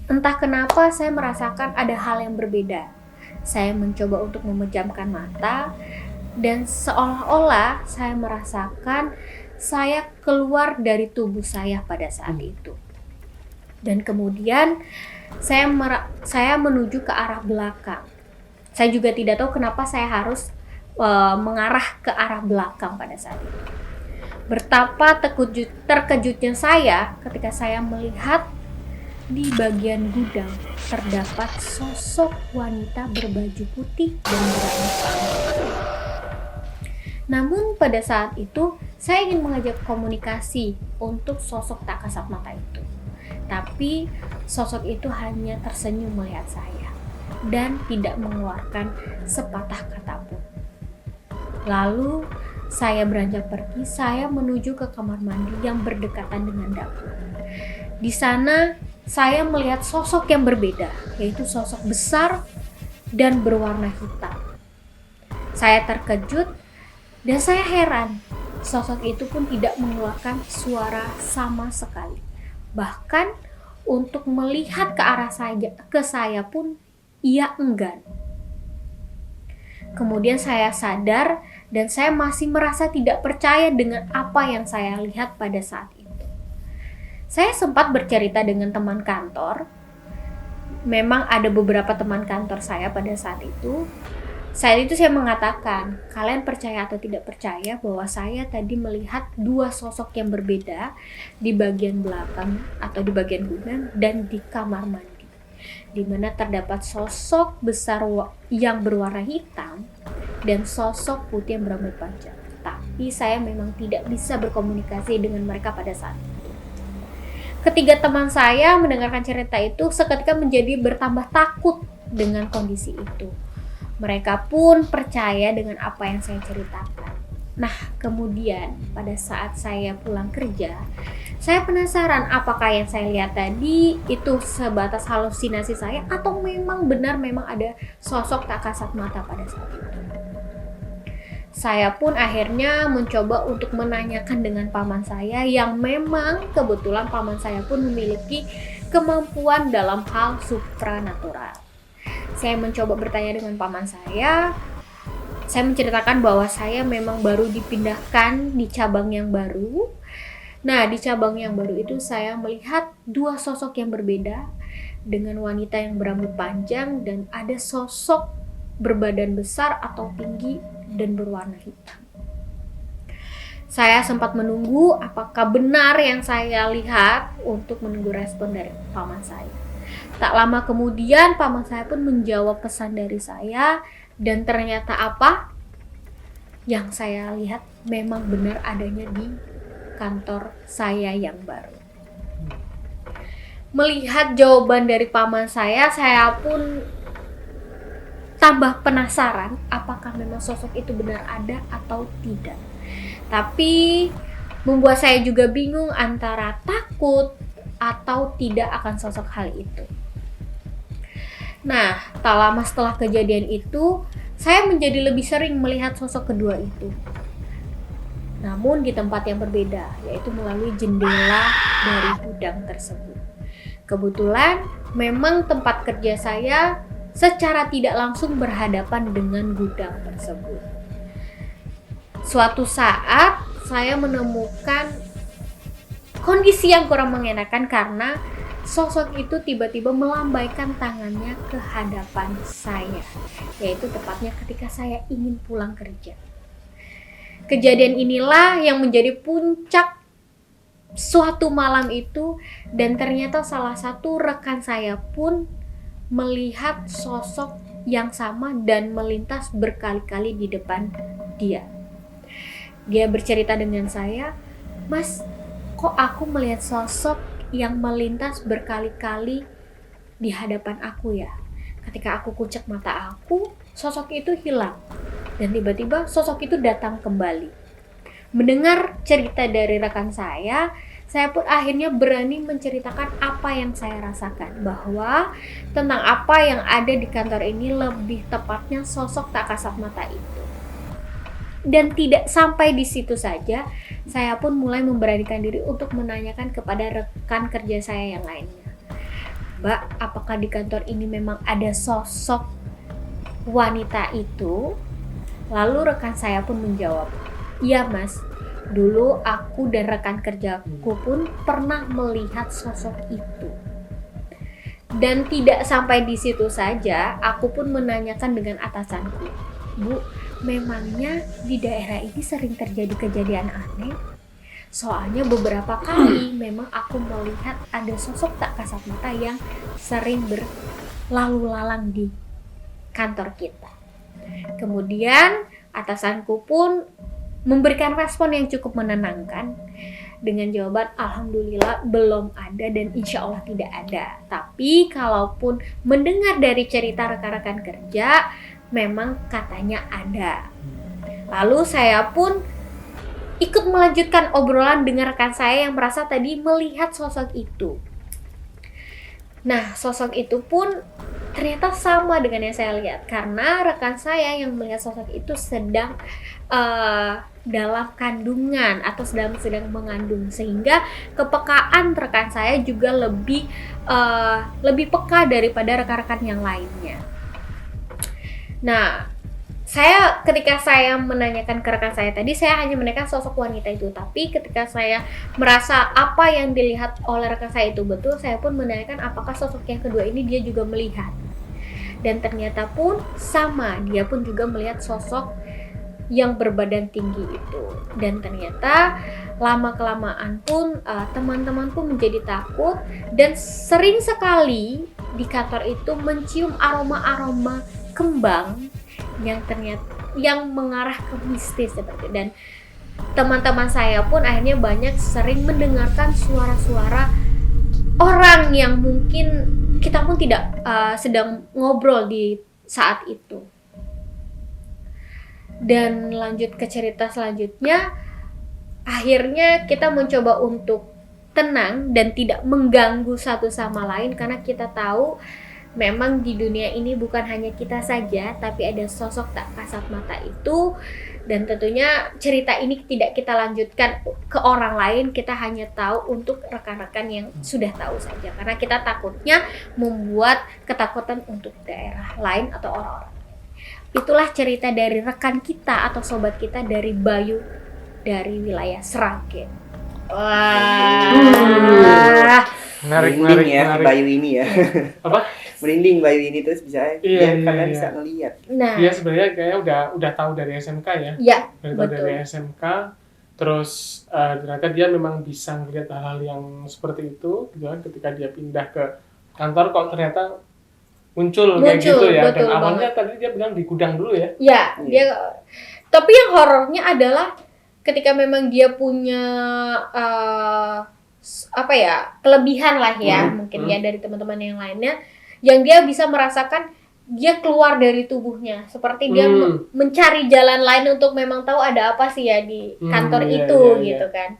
Entah kenapa saya merasakan ada hal yang berbeda. Saya mencoba untuk memejamkan mata dan seolah-olah saya merasakan saya keluar dari tubuh saya pada saat itu. Dan kemudian saya menuju ke arah belakang. Saya juga tidak tahu kenapa saya harus mengarah ke arah belakang pada saat itu. Betapa terkejutnya saya ketika saya melihat di bagian gudang terdapat sosok wanita berbaju putih dan berambut panjang. Namun pada saat itu saya ingin mengajak komunikasi untuk sosok tak kasat mata itu. Tapi sosok itu hanya tersenyum melihat saya dan tidak mengeluarkan sepatah kata pun. Lalu saya beranjak pergi, saya menuju ke kamar mandi yang berdekatan dengan dapur. Di sana saya melihat sosok yang berbeda, yaitu sosok besar dan berwarna hitam. Saya terkejut dan saya heran, sosok itu pun tidak mengeluarkan suara sama sekali. Bahkan untuk melihat ke saya pun ia enggan. Kemudian saya sadar dan saya masih merasa tidak percaya dengan apa yang saya lihat pada saat itu. Saya sempat bercerita dengan teman kantor. Memang ada beberapa teman kantor saya pada saat itu. Saat itu saya mengatakan, kalian percaya atau tidak percaya bahwa saya tadi melihat 2 sosok yang berbeda di bagian belakang atau di bagian gudang dan di kamar mandi, di mana terdapat sosok besar yang berwarna hitam dan sosok putih yang berambut panjang. Tapi saya memang tidak bisa berkomunikasi dengan mereka pada saat itu. ketiga teman saya mendengarkan cerita itu seketika menjadi bertambah takut dengan kondisi itu. Mereka pun percaya dengan apa yang saya ceritakan. Nah, kemudian pada saat saya pulang kerja, saya penasaran apakah yang saya lihat tadi itu sebatas halusinasi saya atau memang ada sosok tak kasat mata pada saat itu. Saya pun akhirnya mencoba untuk menanyakan dengan paman saya yang memang kebetulan paman saya pun memiliki kemampuan dalam hal supranatural. Saya mencoba bertanya dengan paman saya menceritakan bahwa saya memang baru dipindahkan di cabang yang baru. Nah, di cabang yang baru itu saya melihat dua sosok yang berbeda dengan wanita yang berambut panjang dan ada sosok berbadan besar atau tinggi dan berwarna hitam. Saya sempat menunggu apakah benar yang saya lihat untuk menunggu respon dari paman saya. Tak lama kemudian paman saya pun menjawab pesan dari saya dan ternyata apa? Yang saya lihat memang benar adanya di kantor saya yang baru. Melihat jawaban dari paman saya pun tambah penasaran apakah memang sosok itu benar ada atau tidak. Tapi membuat saya juga bingung antara takut atau tidak akan sosok hal itu. Nah, tak lama setelah kejadian itu, saya menjadi lebih sering melihat sosok kedua itu. Namun di tempat yang berbeda, yaitu melalui jendela dari gudang tersebut. Kebetulan memang tempat kerja saya secara tidak langsung berhadapan dengan gudang tersebut. Suatu saat saya menemukan kondisi yang kurang mengenakan karena sosok itu tiba-tiba melambaikan tangannya ke hadapan saya, yaitu tepatnya ketika saya ingin pulang kerja. Kejadian inilah yang menjadi puncak suatu malam itu, dan ternyata salah satu rekan saya pun melihat sosok yang sama dan melintas berkali-kali di depan dia. Dia bercerita dengan saya, "Mas, kok aku melihat sosok yang melintas berkali-kali di hadapan aku ya? Ketika aku kucek mata aku, sosok itu hilang. Dan tiba-tiba sosok itu datang kembali." Mendengar cerita dari rekan saya pun akhirnya berani menceritakan apa yang saya rasakan, bahwa tentang apa yang ada di kantor ini, lebih tepatnya sosok tak kasat mata itu. Dan tidak sampai di situ saja, saya pun mulai memberanikan diri untuk menanyakan kepada rekan kerja saya yang lainnya. "Mbak, apakah di kantor ini memang ada sosok wanita itu?" Lalu rekan saya pun menjawab, "Iya Mas, dulu aku dan rekan kerjaku pun pernah melihat sosok itu." Dan tidak sampai di situ saja, aku pun menanyakan dengan atasanku, "Bu, memangnya di daerah ini sering terjadi kejadian aneh? Soalnya beberapa kali memang aku melihat ada sosok tak kasat mata yang sering berlalu lalang di kantor kita." Kemudian atasanku pun memberikan respon yang cukup menenangkan dengan jawaban, "Alhamdulillah belum ada dan insya Allah tidak ada. Tapi kalaupun mendengar dari cerita rekan-rekan kerja, memang katanya ada." Lalu saya pun ikut melanjutkan obrolan dengan rekan saya yang merasa tadi melihat sosok itu. Nah, sosok itu pun ternyata sama dengan yang saya lihat, karena rekan saya yang melihat sosok itu sedang dalam kandungan atau sedang mengandung, sehingga kepekaan rekan saya juga lebih peka daripada rekan-rekan yang lainnya. Nah, ketika saya menanyakan ke rekan saya tadi, saya hanya menanyakan sosok wanita itu. Tapi ketika saya merasa apa yang dilihat oleh rekan saya itu betul, saya pun menanyakan apakah sosok yang kedua ini dia juga melihat. Dan ternyata pun sama, dia pun juga melihat sosok yang berbadan tinggi itu. Dan ternyata lama-kelamaan pun teman-teman pun menjadi takut, dan sering sekali di kantor itu mencium aroma-aroma kembang yang mengarah ke mistis seperti itu. Dan teman-teman saya pun akhirnya banyak sering mendengarkan suara-suara orang yang mungkin kita pun tidak sedang ngobrol di saat itu. Dan lanjut ke cerita selanjutnya, akhirnya kita mencoba untuk tenang dan tidak mengganggu satu sama lain karena kita tahu memang di dunia ini bukan hanya kita saja, tapi ada sosok tak kasat mata itu. Dan tentunya cerita ini tidak kita lanjutkan ke orang lain, kita hanya tahu untuk rekan-rekan yang sudah tahu saja. Karena kita takutnya membuat ketakutan untuk daerah lain atau orang-orang. Itulah cerita dari rekan kita atau sobat kita dari Bayu dari wilayah Sragen. Wah. Merinding ya Bayu ini ya. Apa? Merinding Bayu ini terus bisa kalian bisa ngelihat. Nah, dia sebenarnya kayaknya udah tahu dari SMK ya. Iya, Tahu dari SMK, terus ternyata dia memang bisa melihat hal-hal yang seperti itu, gitu kan. Ketika dia pindah ke kantor, kok ternyata muncul kayak gitu ya. Dan awalnya tadi dia bilang di gudang dulu ya. Iya, dia. Tapi yang horornya adalah ketika memang dia punya kelebihan lah ya, mungkin ya dari teman-teman yang lainnya, yang dia bisa merasakan dia keluar dari tubuhnya, seperti dia mencari jalan lain untuk memang tahu ada apa sih ya di kantor itu gitu kan.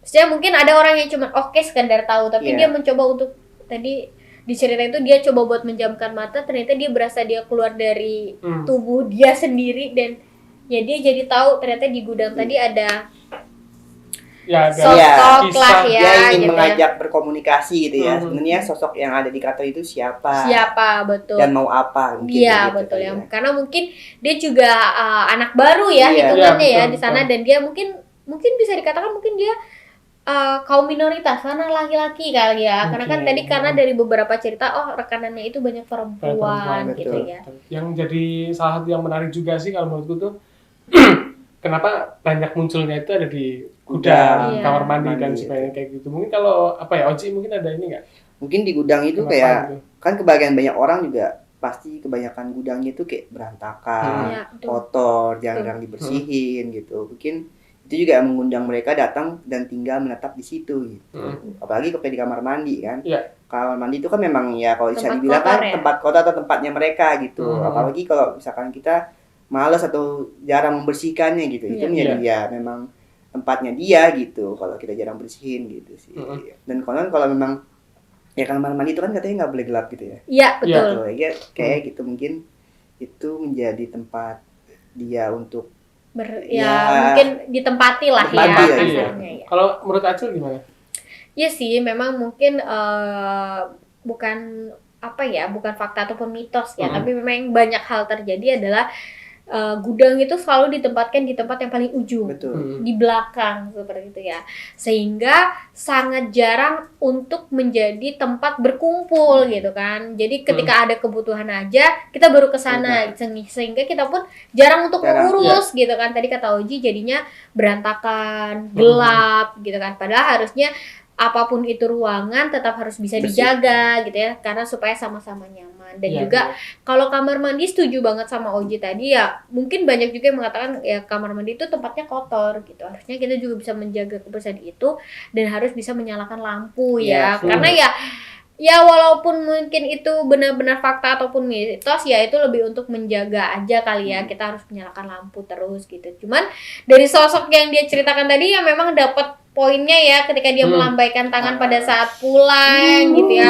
Maksudnya mungkin ada orang yang cuma sekedar tahu, tapi dia mencoba untuk tadi di cerita itu dia coba buat menjamkan mata, ternyata dia berasa dia keluar dari tubuh dia sendiri dan ya dia jadi tahu ternyata di gudang tadi ada sosok lah ya, dia ingin gitu mengajak berkomunikasi gitu ya. Sebenarnya sosok yang ada di kantor itu siapa, betul, dan mau apa mungkin. Iya gitu, betul ya. Karena mungkin dia juga anak baru ya hitungannya ya di sana, dan dia mungkin bisa dikatakan mungkin dia kaum minoritas karena laki-laki kali ya. Karena kan tadi karena dari beberapa cerita rekanannya itu banyak perempuan gitu ya. Yang jadi salah satu yang menarik juga sih kalau menurutku tuh kenapa banyak munculnya itu ada di gudang, kamar mandi dan sebagainya kayak gitu. Mungkin kalau Oji mungkin ada ini nggak? Mungkin di gudang itu kayak kan kebagian banyak orang juga pasti kebanyakan gudangnya itu kayak berantakan, kotor, jarang dibersihin gitu. Mungkin itu juga mengundang mereka datang dan tinggal menetap di situ gitu. Apalagi kalau di kamar mandi kan. Kamar mandi itu kan memang ya kalau bisa dibilang kan tempat kotor atau tempatnya mereka gitu. Apalagi kalau misalkan kita malas atau jarang membersihkannya gitu. Itu menjadi ya memang tempatnya dia gitu kalau kita jarang bersihin gitu sih. Dan konon kalau memang ya kamar mandi itu kan katanya nggak boleh gelap gitu ya. Iya betul. Ya, kayak gitu mungkin itu menjadi tempat dia untuk mungkin ditempati lah ya kasarnya ya. Kalau menurut Acil gimana? Iya sih, memang mungkin bukan fakta ataupun mitos ya, tapi memang banyak hal terjadi adalah gudang itu selalu ditempatkan di tempat yang paling ujung, di belakang seperti itu ya, sehingga sangat jarang untuk menjadi tempat berkumpul gitu kan. Jadi ketika ada kebutuhan aja kita baru ke sana, sehingga kita pun jarang untuk mengurus gitu kan. Tadi kata Oji jadinya berantakan, gelap gitu kan. Padahal harusnya apapun itu ruangan tetap harus bisa dijaga gitu ya, karena supaya sama-sama nyaman. Dan juga kalau kamar mandi, setuju banget sama Oji tadi ya, mungkin banyak juga yang mengatakan ya kamar mandi itu tempatnya kotor gitu. Harusnya kita juga bisa menjaga kebersihan itu dan harus bisa menyalakan lampu ya. Karena ya walaupun mungkin itu benar-benar fakta ataupun mitos, ya itu lebih untuk menjaga aja kali ya. Kita harus menyalakan lampu terus gitu. Cuman dari sosok yang dia ceritakan tadi ya memang dapat poinnya ya ketika dia melambaikan tangan pada saat pulang gitu ya.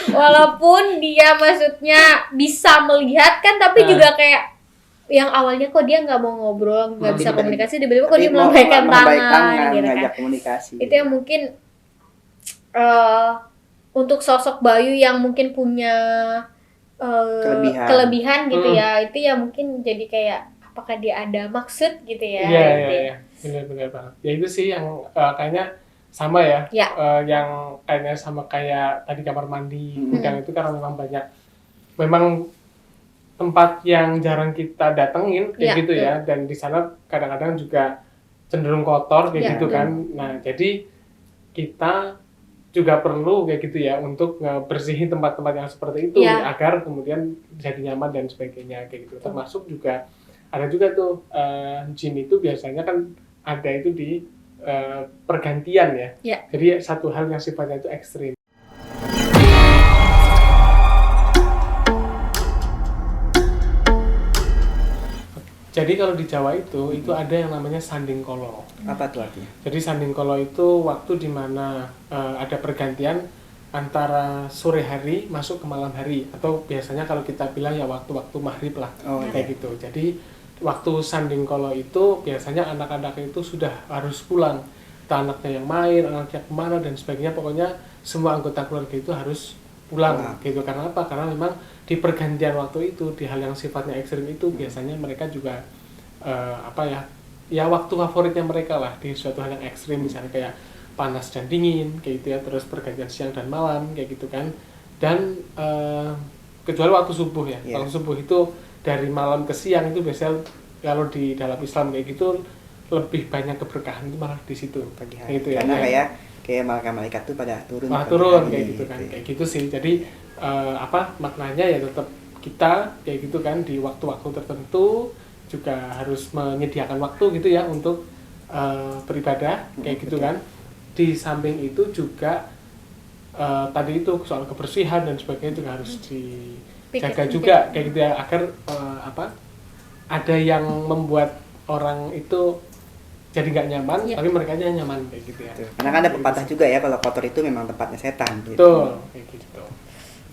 Walaupun dia maksudnya bisa melihat kan, tapi juga kayak yang awalnya kok dia nggak mau ngobrol, nggak bisa komunikasi, tiba-tiba kok dia melambaikan tangan gitu kan. Itu yang mungkin untuk sosok Bayu yang mungkin punya kelebihan gitu ya, itu ya mungkin jadi kayak apakah dia ada maksud gitu ya. Iya. Benar banget. Ya itu sih yang kayaknya sama ya. Yang kayaknya sama kayak tadi kamar mandi, gudang itu karena memang tempat yang jarang kita datengin kayak gitu ya. Dan di sana kadang-kadang juga cenderung kotor kayak gitu kan. Nah, jadi kita juga perlu kayak gitu ya untuk bersihin tempat-tempat yang seperti itu agar kemudian jadi nyaman dan sebagainya kayak gitu. Termasuk juga ada juga tuh gym itu biasanya kan ada itu di pergantian ya. Ya. Jadi satu hal yang sifatnya itu ekstrim. Jadi kalau di Jawa itu ada yang namanya sanding kolo. Apa tuh artinya? Jadi sanding kolo itu waktu di mana ada pergantian antara sore hari masuk ke malam hari, atau biasanya kalau kita bilang ya waktu-waktu maghrib lah, kayak gitu. Jadi waktu sanding kolo itu biasanya anak-anak itu sudah harus pulang. Entah anaknya yang main, anaknya kemana dan sebagainya, pokoknya semua anggota keluarga itu harus pulang gitu. Karena apa? Karena memang di pergantian waktu itu, di hal yang sifatnya ekstrim itu biasanya mereka juga ya waktu favoritnya mereka lah di suatu hal yang ekstrim, misalnya kayak panas dan dingin kayak gitu ya, terus pergantian siang dan malam kayak gitu kan. Dan kecuali waktu subuh ya. Waktu subuh itu dari malam ke siang itu biasanya kalau di dalam Islam kayak gitu lebih banyak keberkahan itu malah di situ pagi hari. gitu ya. Karena kayak malaikat tuh pada turun kayak gitu kan. Kayak gitu sih. Jadi maknanya ya tetap kita kayak gitu kan, di waktu-waktu tertentu juga harus menyediakan waktu gitu ya untuk beribadah kayak gitu kan. Di samping itu juga tadi itu soal kebersihan dan sebagainya juga harus dijaga juga kayak gitu ya, agar ada yang membuat orang itu jadi nggak nyaman, tapi mereka aja nyaman kayak gitu ya. Karena kan ada pepatah juga ya, kalau kotor itu memang tempatnya setan gitu. Betul, kayak gitu.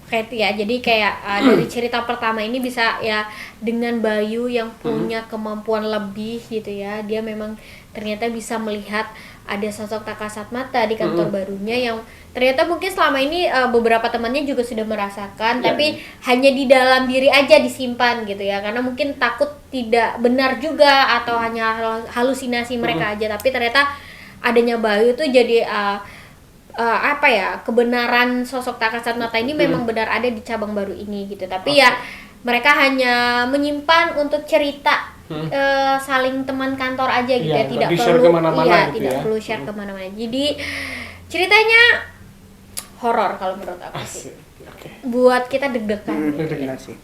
Kayak itu ya, jadi kayak dari cerita pertama ini bisa ya, dengan Bayu yang punya kemampuan lebih gitu ya, dia memang ternyata bisa melihat ada sosok tak kasat mata di kantor barunya yang ternyata mungkin selama ini beberapa temannya juga sudah merasakan, tapi hanya di dalam diri aja disimpan gitu ya, karena mungkin takut tidak benar juga atau hanya halusinasi mereka aja, tapi ternyata adanya Bayu tuh jadi kebenaran sosok tak kasat mata ini memang benar ada di cabang baru ini gitu. Tapi ya mereka hanya menyimpan untuk cerita saling teman kantor aja gitu ya, tidak perlu perlu share kemana-mana. Jadi ceritanya horor kalau menurut aku sih. Buat kita deg-degan. Sih.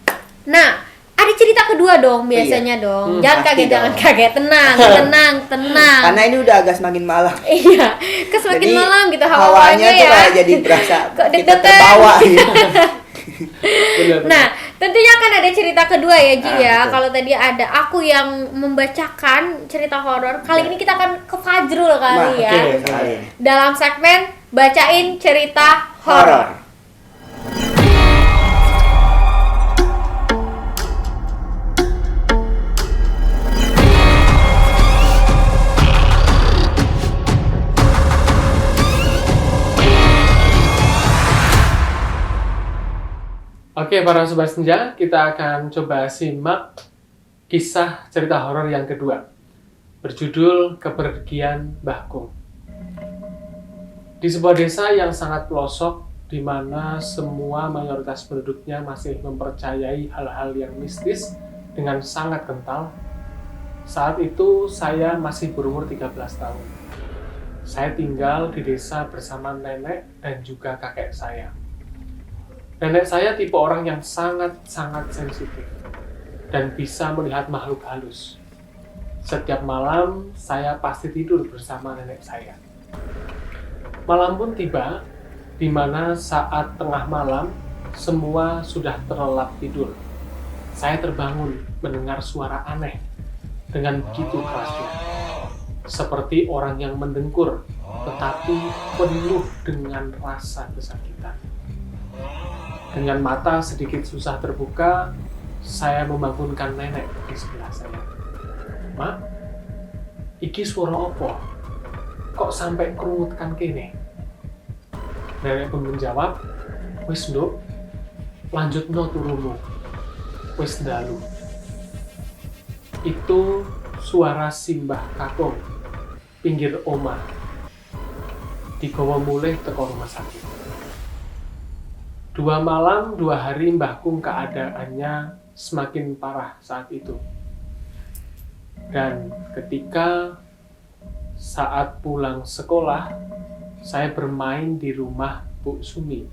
Nah, ada cerita kedua dong biasanya dong. Jangan kaget, tenang. Karena ini udah agak semakin malam. Iya, semakin malam gitu hawanya ya. Tuh kayak jadi berasa kita terbawa gitu. Nah, tentunya akan ada cerita kedua ya Ji ya. Kalau tadi ada aku yang membacakan cerita horor, kali ini kita akan ke Fajrul kali ya. Dalam segmen bacain cerita horor. Oke, para sobat senja, kita akan coba simak kisah cerita horor yang kedua, berjudul Kepergian Mbah Kung. Di sebuah desa yang sangat pelosok, di mana semua mayoritas penduduknya masih mempercayai hal-hal yang mistis dengan sangat kental, saat itu saya masih berumur 13 tahun. Saya tinggal di desa bersama nenek dan juga kakek saya. Nenek saya tipe orang yang sangat-sangat sensitif dan bisa melihat makhluk halus. Setiap malam saya pasti tidur bersama nenek saya. Malam pun tiba, di mana saat tengah malam semua sudah terlelap tidur. Saya terbangun mendengar suara aneh dengan begitu kerasnya, seperti orang yang mendengkur, tetapi penuh dengan rasa kesakitan. Dengan mata sedikit susah terbuka, saya membangunkan nenek di sebelah saya. "Mak, iki suara apa? Kok sampai kerumutkan kene?" Nenek pun menjawab, "Wis nduk, lanjutno turumu. Wis ndalu." Itu suara simbah kakung, pinggir omah. Digawa mulih teko rumah sakit. 2 malam 2 hari Mbah Kung keadaannya semakin parah saat itu. Dan ketika saat pulang sekolah, saya bermain di rumah Bu Sumi.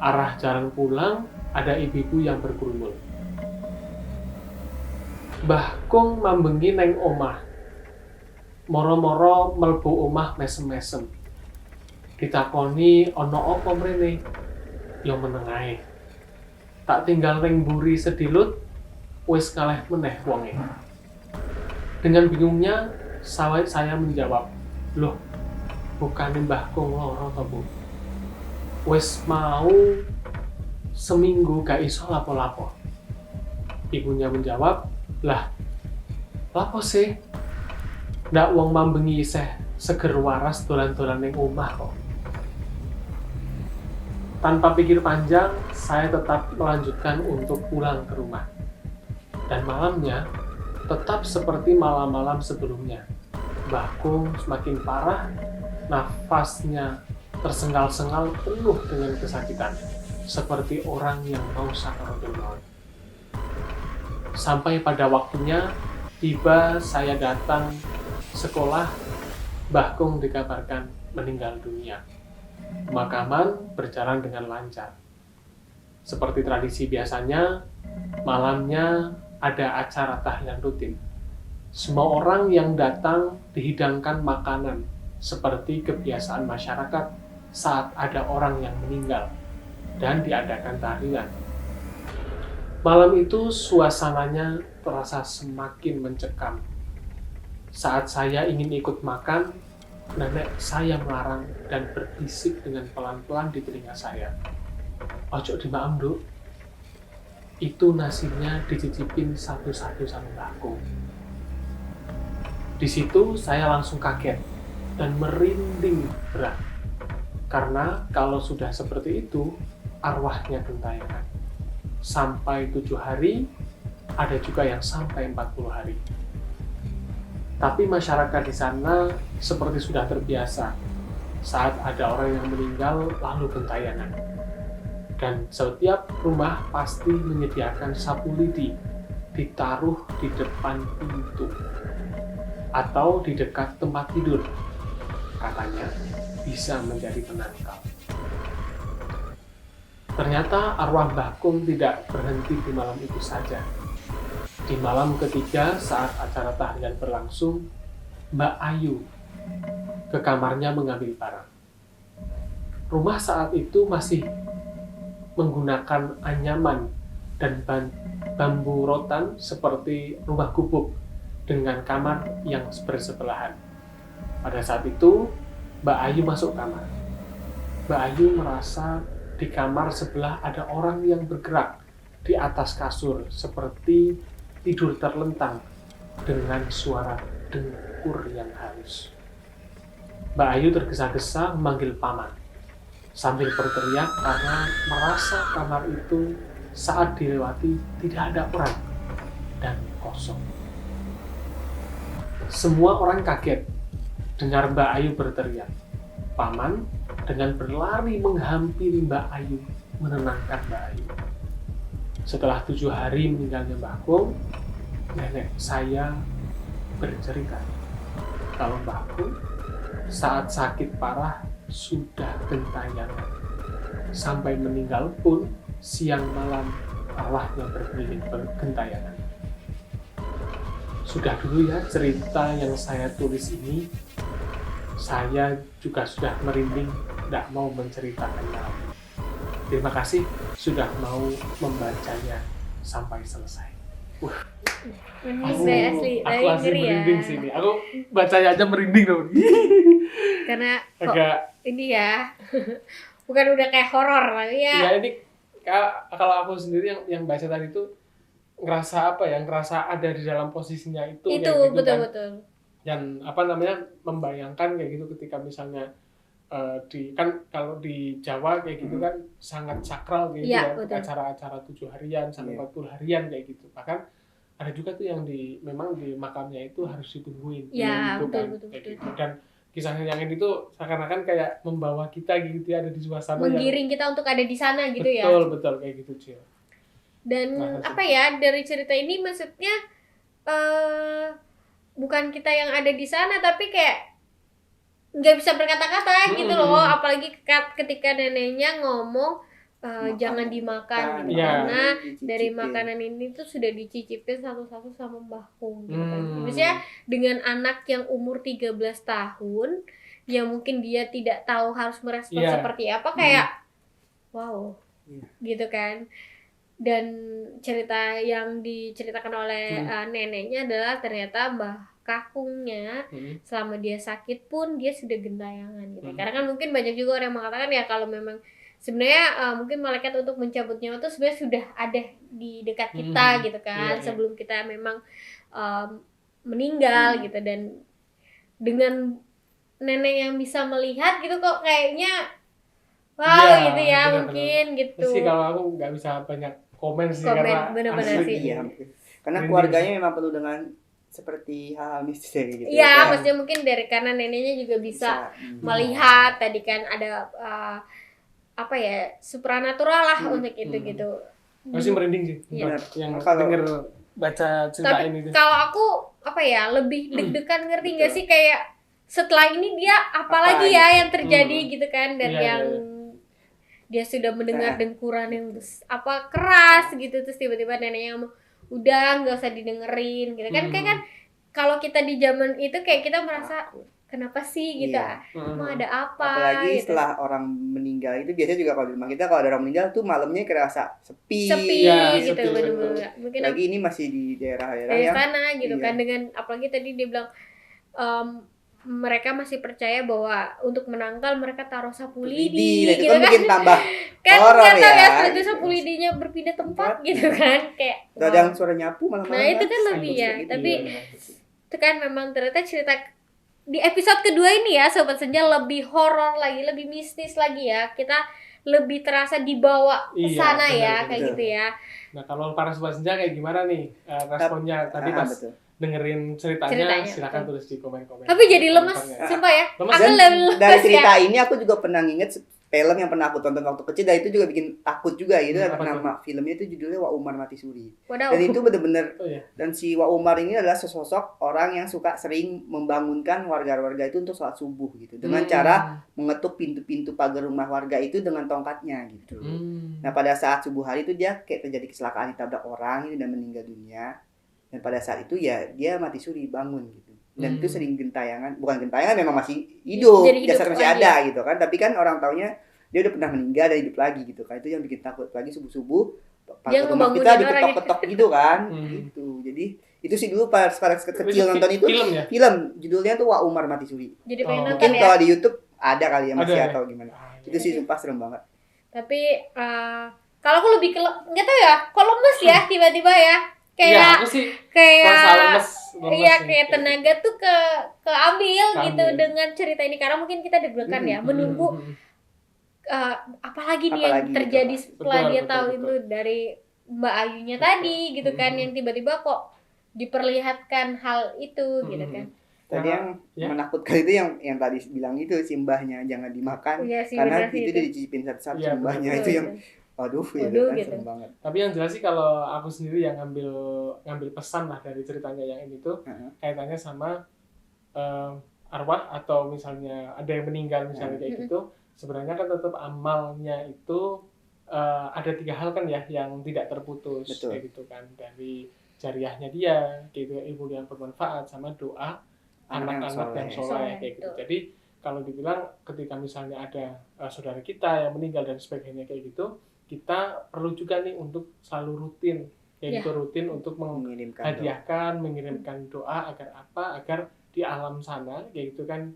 Arah jalan pulang ada ibu-ibu yang berkerumun. Mbah Kung mambengi neng omah. moro-moro mlebu omah mesem-mesem. Ditakoni ana apa mrene? Ya meneng ae. Tak tinggal ning mburi sedilut, wis kalih meneh wonge. Dengan bingungnya, saya menjawab, "Loh, bukannya Mbah Kong loro to, Bu? Wis mau seminggu gak iso lapo-lapo." Ibunya menjawab, "Lah, lapo sih? Ndak wong mambengi isih seger waras dolan-dolan ning omah kok." Tanpa pikir panjang, saya tetap melanjutkan untuk pulang ke rumah. Dan malamnya, tetap seperti malam-malam sebelumnya. Mbah Kong semakin parah, nafasnya tersengal-sengal penuh dengan kesakitan, seperti orang yang mau sakaratul maut. Sampai pada waktunya, tiba saya datang sekolah, Mbah Kong dikabarkan meninggal dunia. Pemakaman berjalan dengan lancar. Seperti tradisi biasanya, malamnya ada acara tahlilan rutin. Semua orang yang datang dihidangkan makanan, seperti kebiasaan masyarakat saat ada orang yang meninggal, dan diadakan tahlilan. Malam itu suasananya terasa semakin mencekam. Saat saya ingin ikut makan, nenek saya melarang dan berbisik dengan pelan-pelan di telinga saya. "Ojo dimaem, Nduk. Itu nasinya dicicipin satu-satu sama Mbah Kong." Di situ saya langsung kaget dan merinding berat. Karena kalau sudah seperti itu, arwahnya gentayangan. Sampai 7 hari, ada juga yang sampai 40 hari. Tapi masyarakat di sana seperti sudah terbiasa saat ada orang yang meninggal lalu gentayangan. Dan setiap rumah pasti menyediakan sapu lidi ditaruh di depan pintu atau di dekat tempat tidur. Katanya bisa menjadi penangkal. Ternyata arwah Mbah Kong tidak berhenti di malam itu saja. Di malam ketiga saat acara tahlilan berlangsung, Mbak Ayu ke kamarnya mengambil barang. Rumah saat itu masih menggunakan anyaman dan bambu rotan seperti rumah gubuk dengan kamar yang bersebelahan. Pada saat itu, Mbak Ayu masuk kamar. Mbak Ayu merasa di kamar sebelah ada orang yang bergerak di atas kasur seperti tidur terlentang dengan suara dengkur yang halus. Mbak Ayu tergesa-gesa memanggil paman sambil berteriak karena merasa kamar itu saat dilewati tidak ada orang dan kosong. Semua orang kaget dengar Mbak Ayu berteriak. Paman dengan berlari menghampiri Mbak Ayu menenangkan Mbak Ayu. Setelah 7 hari meninggalnya Mbah Kong, nenek saya bercerita kalau Mbah Kong saat sakit parah sudah gentayangan. Sampai meninggal pun siang malam arwahnya berkeliling bergentayangan. Sudah dulu ya cerita yang saya tulis ini. Saya juga sudah merinding, tidak mau menceritakannya lagi. Terima kasih sudah mau membacanya sampai selesai. Asli, aku asli ngeri merinding ya. sini. Aku bacanya aja merinding dong. Karena kok Agak ini ya, bukan udah kayak horor lah ya. ya ini kalau aku sendiri yang baca tadi itu ngerasa apa ya? Ngerasa ada di dalam posisinya itu. Itu kayak gitu kan. betul. Dan membayangkan kayak gitu ketika misalnya kan kalau di Jawa kayak gitu kan sangat sakral kayak Iya, gitu betul. ya, acara-acara 7 harian sampai 40 harian kayak gitu. Bahkan ada juga tuh yang memang di makamnya itu harus ditungguin Ya, gitu kan, betul. kayak gitu. Dan kisahnya yang ini tuh seakan-akan kayak membawa kita gitu ya, ada di suasana Menggiring kita untuk ada di sana gitu ya. betul kayak gitu, Cil. Dan Nah, apa ya, dari cerita ini maksudnya bukan kita yang ada di sana tapi kayak nggak bisa berkata-kata gitu loh, apalagi ketika neneknya ngomong jangan dimakan gitu. Iya. Karena Dicicipin. dari makanan ini tuh sudah dicicipin satu-satu sama mbahku gitu kan. Maksudnya dengan anak yang umur 13 tahun yang mungkin dia tidak tahu harus merespon Iya. seperti apa, kayak wow Iya. gitu kan. Dan cerita yang diceritakan oleh neneknya adalah ternyata Mbah Kakungnya selama dia sakit pun dia sudah gentayangan gitu. Karena kan mungkin banyak juga orang yang mengatakan ya kalau memang sebenarnya mungkin malaikat untuk mencabut nyawa itu sebenarnya sudah ada di dekat kita gitu kan. Iya, iya. Sebelum kita memang meninggal gitu. Dan dengan nenek yang bisa melihat gitu kok kayaknya wow Iya, gitu ya, benar-benar. mungkin gitu. Sih kalau aku nggak bisa banyak komen sih Komen, karena benar-benar asli. sih. Iya, karena Merinding. keluarganya memang penuh dengan seperti hal mistis kayak gitu. Iya, kan. maksudnya mungkin dari karena neneknya juga bisa Bisa. melihat tadi kan ada apa ya, supranatural lah untuk itu gitu. Masih merinding sih Iya. untuk yang Kalau- denger baca cerita Tapi ini tuh. kalau aku apa ya, lebih deg-degan, ngerti nggak sih, kayak setelah ini dia apa lagi ya yang terjadi gitu kan. Dan Iya, yang iya. dia sudah mendengar Nah. denturan yang keras gitu, terus tiba-tiba neneknya ngomong udah nggak usah didengerin gitu kan. Kayak kan kalau kita di zaman itu kayak kita merasa kenapa sih gitu, Iya. emang ada apa Apalagi gitu. setelah orang meninggal itu biasanya juga kalau di rumah kita kalau ada orang meninggal tuh malamnya kerasa sepi. Sepi Iya, gitu, sepi, bener-bener. Mungkin Lagi ini masih di daerah-daerah dari yang sana gitu iya. kan. Dengan apalagi tadi dia bilang mereka masih percaya bahwa untuk menangkal mereka taruh sapu lidi Nah, itu gitu kan kan. mungkin tambah Kan horor nggak tahu ya ya, setelah itu gitu. sapu lidinya berpindah tempat Tempat, gitu kan, kayak ada wow. yang suara nyapu malam-malam. Nah, itu kan lebih ya. Gitu. Tapi Iya. itu kan memang ternyata cerita di episode kedua ini ya Sobat Senja lebih horor lagi, lebih mistis lagi ya. Kita lebih terasa dibawa ke Iya, sana benar, ya, benar. kayak gitu ya. Nah kalau para sobat senja kayak gimana nih responnya tadi pas betul. dengerin ceritanya, Ceritanya, silakan betul. tulis di komen-komen. Tapi jadi lemes, Komentarnya. sumpah ya. Lemes. Aku Dan lemes dari ya. cerita ini aku juga pernah nginget film yang pernah aku tonton waktu kecil dan itu juga bikin takut juga gitu. Apa Nama filmnya itu judulnya Wak Umar Mati Suri. Waduh. Dan itu bener-bener Oh iya. dan si Wak Umar ini adalah sesosok orang yang suka sering membangunkan warga-warga itu untuk sholat subuh gitu dengan cara mengetuk pintu-pintu pagar rumah warga itu dengan tongkatnya gitu. Nah pada saat subuh hari itu dia kayak terjadi kecelakaan, ditabrak orang ini dan meninggal dunia. Dan pada saat itu ya dia mati suri, bangun gitu. Dan itu sering gentayangan, bukan gentayangan, memang masih hidup, Jadi hidup jasad masih lagi. ada gitu kan. Tapi kan orang taunya dia udah pernah meninggal dan hidup lagi gitu kan. Itu yang bikin takut. Lagi subuh-subuh Dia pagar rumah ngebangunin kita orang diketok-ketok gitu kan. Hmm. Gitu. Jadi itu sih dulu pas kecil nonton itu film ya? film judulnya tuh Wak Umar Mati Suri. Jadi pengen Oh. nonton Mungkin ya. kalau di YouTube ada kali ya masih Ada ya? atau gimana. Ah, iya. Itu sih sumpah serem banget. Tapi kalau aku lebih nggak tahu ya, kok lemes ya tiba-tiba ya. Iya, Kayak aku sih kayak merasa lemes iya sih. kayak tenaga tuh keambil gitu Keambil. dengan cerita ini, karena mungkin kita deg-degan ya menunggu apalagi nih yang Apalagi gitu, terjadi Pak. setelah Betul, dia betul, tahu betul. itu dari Mbak Ayunya tadi gitu kan, yang tiba-tiba kok diperlihatkan hal itu gitu kan. Tadi yang Ya. menakutkan itu yang tadi bilang itu si mbahnya jangan dimakan Iya sih, karena benar sih itu itu. dia dicicipin satu-satu Iya, si mbahnya Betul, itu yang betul. waduh ya Waduh, kan gitu. serem banget. Tapi yang jelas sih kalau aku sendiri yang ngambil pesan lah dari ceritanya yang ini tuh Heeh. kaitannya sama arwah atau misalnya ada yang meninggal misalnya kayak gitu, sebenarnya kan tetap amalnya itu ada 3 hal kan ya yang tidak terputus. Betul. Kayak gitu kan, dari jariahnya dia gitu, ilmu yang bermanfaat sama doa anak-anak yang soleh Soleh, kayak gitu. betul. Jadi kalau dibilang ketika misalnya ada saudara kita yang meninggal dan sebagainya kayak gitu, kita perlu juga nih untuk selalu rutin kayak Ya. gitu, rutin untuk Mengirimkan doa. menghadiahkan, mengirimkan doa agar di alam sana kayak gitu kan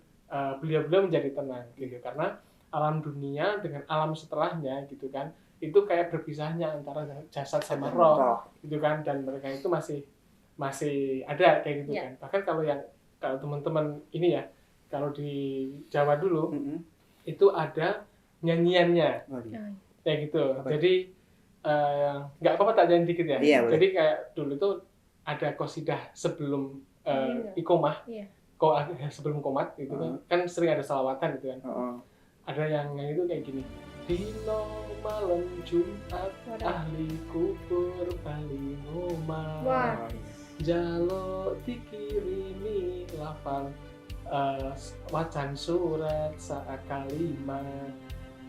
beliau-beliau menjadi tenang gitu, karena alam dunia dengan alam setelahnya gitu kan itu kayak berpisahnya antara jasad sama roh gitu kan, dan mereka itu masih ada kayak gitu Ya. kan. Bahkan kalau teman-teman ini ya, kalau di Jawa dulu Mm-mm. itu ada nyanyiannya Waduh. kayak gitu. Apa? Jadi nggak apa-apa tak jangan dikit ya. Iya, boleh. Jadi kayak dulu tuh ada qasidah sebelum iqomah, Iya. sebelum komat gitu kan sering ada salawatan gitu kan. Heeh. Ada yang itu kayak gini. Dino malam Jumat Waduh. ahli kubur bali ngomah. Wah. Jalo dikirimi lafal wacan surat saat kalimat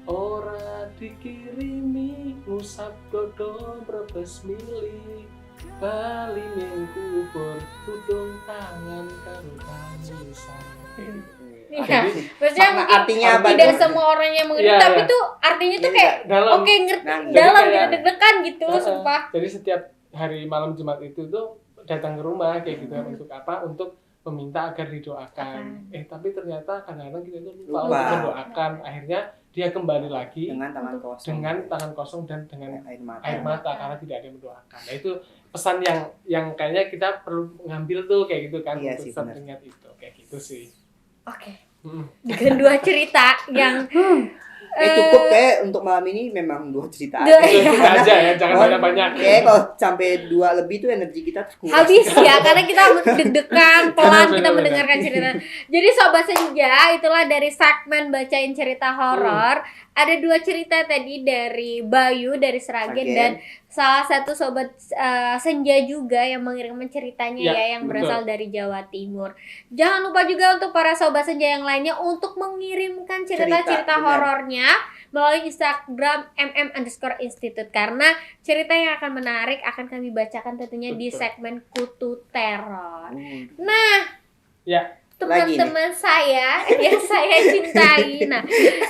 ora dikirimi musab godhong brebes mili bali mengkubur tudung tangan karo tangisan. Iya, maksudnya mungkin artinya apa tidak tuh? semua orang yang mengerti, Iya, tapi iya. tuh artinya tuh Iya, kayak dalam. oke ngerti, Nah, jadi dalam kayak- gitu deg-degan gitu, sumpah. Jadi setiap hari malam Jumat itu tuh datang ke rumah kayak gitu kan, untuk apa? Untuk meminta agar didoakan. Tapi ternyata kadang-kadang kita itu lupa Lupa. untuk mendoakan. Akhirnya dia kembali lagi dengan tangan kosong. dengan tangan kosong dan dengan air mata. air mata karena tidak ada yang mendoakan. Nah itu pesan yang kayaknya kita perlu ngambil tuh kayak gitu kan, Iya untuk sih, tetap benar. ingat itu kayak gitu sih. Oke. Hmm. Dengan dua cerita yang Cukup kayak untuk malam ini memang 2 cerita Dua, aja. iya. Itu aja ya, jangan banyak-banyak. Kayak kalau sampai 2 lebih tuh energi kita terkuras. habis ya, karena kita deg-degan pelan kita Benar-benar. mendengarkan cerita. Jadi Sobat Senja, itulah dari segmen bacain cerita horor. Ada 2 cerita tadi dari Bayu dari Sragen Sragen. dan salah satu Sobat Senja juga yang mengirimkan ceritanya Ya, ya yang betul. berasal dari Jawa Timur. Jangan lupa juga untuk para Sobat Senja yang lainnya untuk mengirimkan cerita-cerita Cerita, benar. horornya melalui Instagram @mm_institute karena cerita yang akan menarik akan kami bacakan tentunya di Betul. segmen Kutu Teror. Hmm. Ya, Teman-teman saya yang saya cintai. Nah,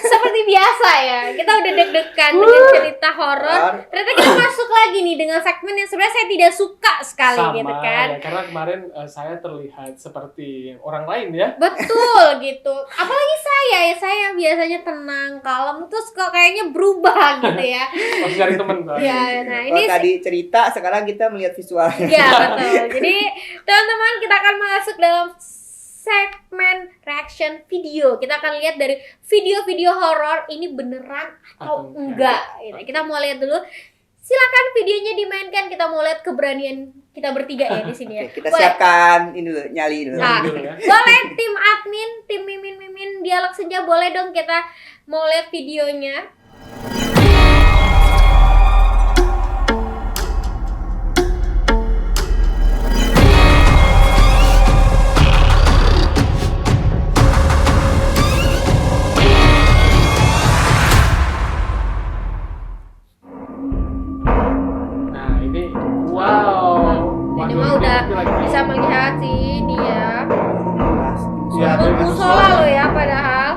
seperti biasa ya, kita udah deg-degan dengan cerita horor. Ternyata kita masuk lagi nih dengan segmen yang sebenarnya saya tidak suka sekali sama gitu kan. ya, karena kemarin saya terlihat seperti orang lain ya. Betul gitu. Apalagi saya biasanya tenang, kalem, terus kok kayaknya berubah gitu ya. Masih cari temen. Ya, nah Kalau ini tadi cerita, sekarang kita melihat visualnya. ya betul. Jadi teman-teman kita akan masuk dalam segmen reaction video. Kita akan lihat dari video-video horor ini beneran atau Atau enggak. Gitu. Kita mau lihat dulu. Silakan videonya dimainkan. Kita mau lihat keberanian kita bertiga ya di sini ya. Oke, kita Boleh. siapkan ini dulu, nyali dulu. Ah. Dulu ya. Boleh tim admin, tim Mimin Dialog Senja, boleh dong kita mau lihat videonya. Nah ini, wow. Ini Waduh, mah udah ini lagi. bisa melihat sih dia. Iya, ada Musola musola. loh ya padahal.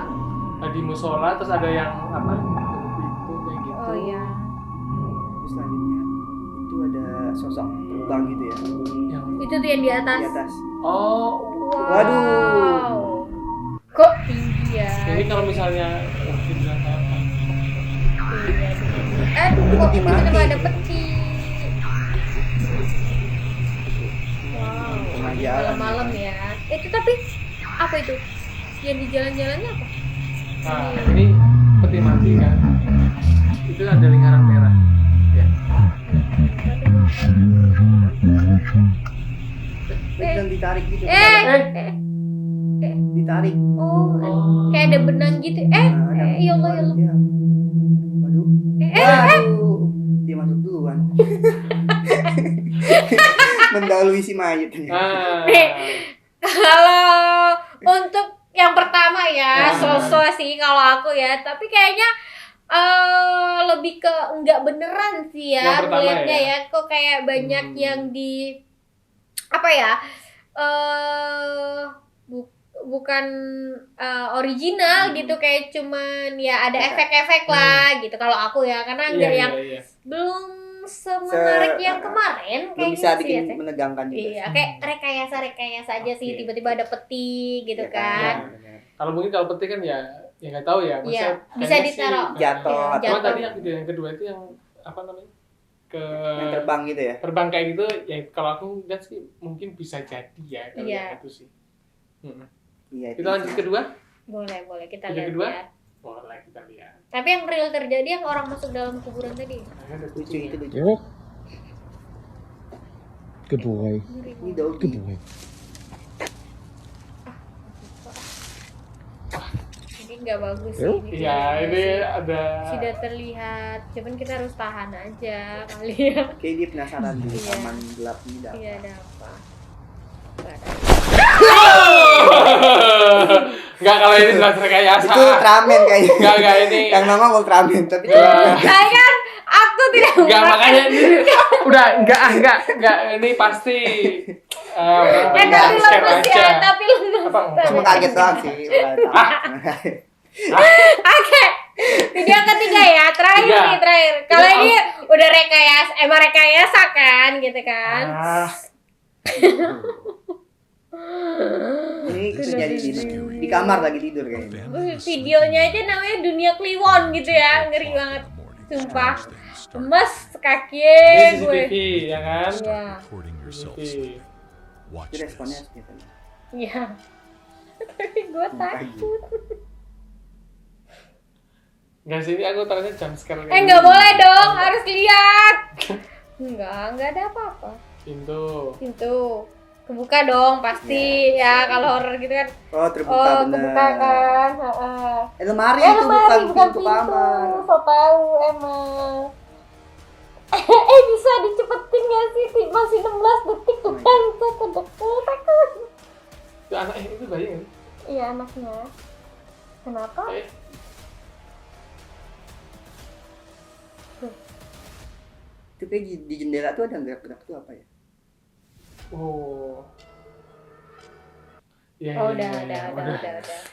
Di musola terus ada yang apa? Pintu kayak gitu. Oh iya. Terus selanjutnya itu ada sosok terbang gitu ya Yang Itu tuh yang di atas. di atas. oh, Wow. Waduh. Kok tinggi ya? jadi kalau misalnya mungkin bilang kayak apa? Iya, tinggi. Itu Kok peti tiba-tiba mati. ada peti? Wow. Tengah jalan. Malam-malam ya. Itu tapi apa itu? Yang di jalan-jalannya apa? Nah ini peti mati kan? Itu ada lingkaran merah. Ya. Dan ditarik gitu. Ditarik. Oh, Oh. kayak ada benang gitu. Nah, ada Ya Allah, ya Allah. ya. Waduh. Waduh. Dia masuk duluan. Mendahului si mayat. Ah. Kalau untuk yang pertama ya, Nah. sosok sih kalau aku ya, tapi kayaknya lebih ke enggak beneran sih ya Yang pertama melihatnya ya? ya. Kok kayak banyak yang di apa ya? Bukan original gitu, kayak cuman ya ada efek-efek lah gitu kalau aku ya, karena Iya, enggak iya, yang iya. belum semenarik yang kemarin Belum kayaknya bisa sih bikin ya. menegangkan juga. Iya, kayak rekayasa aja sih, Oke. tiba-tiba ada peti gitu Ya kan. Ya, benar. Kalau mungkin kalau peti kan ya nggak tahu ya. Maksudnya Iya, bisa kayaknya ditaruh. sih, Jatuh Iya, atau Cuma jatuh. tadi yang kedua itu yang apa namanya? yang terbang gitu ya. Terbang kayak gitu ya, kalau aku lihat sih mungkin bisa jadi ya kalau Iya. yang itu sih. Iya. Kita lanjut kedua? Boleh kita Video lihat kedua? ya. Boleh kita lihat. Tapi yang real terjadi yang orang masuk dalam kuburan tadi. Ada Lucu itu lucu. Yo. Good boy. Ini doggy. Good boy. Ini nggak bagus sih. Yo. Ini Iya, kayaknya ini sih. ada. Tidak terlihat. Cuman kita harus tahan aja kali ya. Kayak dia penasaran di Iya. taman gelap ini dah. Iya, ada apa? Nggak ada. Enggak, kalau ini jelas rekayasa. Itu Ultraman kayaknya. Enggak ini. Yang nongol Ultraman tapi Saya kan aku tidak Enggak, makanya ini udah enggak ini pasti tapi share lemes aja. ya, tapi lemes. Apa? cuma kaget doang sih. Oke, video ketiga ya, terakhir Tiga. nih, terakhir. Kalau Itu ini udah rekayasa, emang rekayasa kan, gitu kan? Ini kerja di kamar lagi tidur kayaknya. Videonya aja namanya Dunia Kliwon gitu ya, ngeri banget, sumpah. Lemes kaki Ini gue. CCTV ya kan? Iya, CCTV. Itu responnya gitu. iya. Tapi gue takut. Enggak sih, ini aku taruhnya jam scare. Nggak boleh dong, harus lihat. Nggak ada apa-apa. Pintu kebuka dong pasti ya kalau horor gitu kan. Oh, terbuka benar. Kebuka kan. Heeh. Lemari itu bukan pintu pintu. kamar. So tahu emang. Bisa dicepetin gak sih? Masih 16 detik tuh kan. Takut. Itu anak itu bayi kan? Iya anaknya. Kenapa? Itu kayak di jendela tuh ada gerak-gerak tuh apa ya? Oh. Ya, Udah.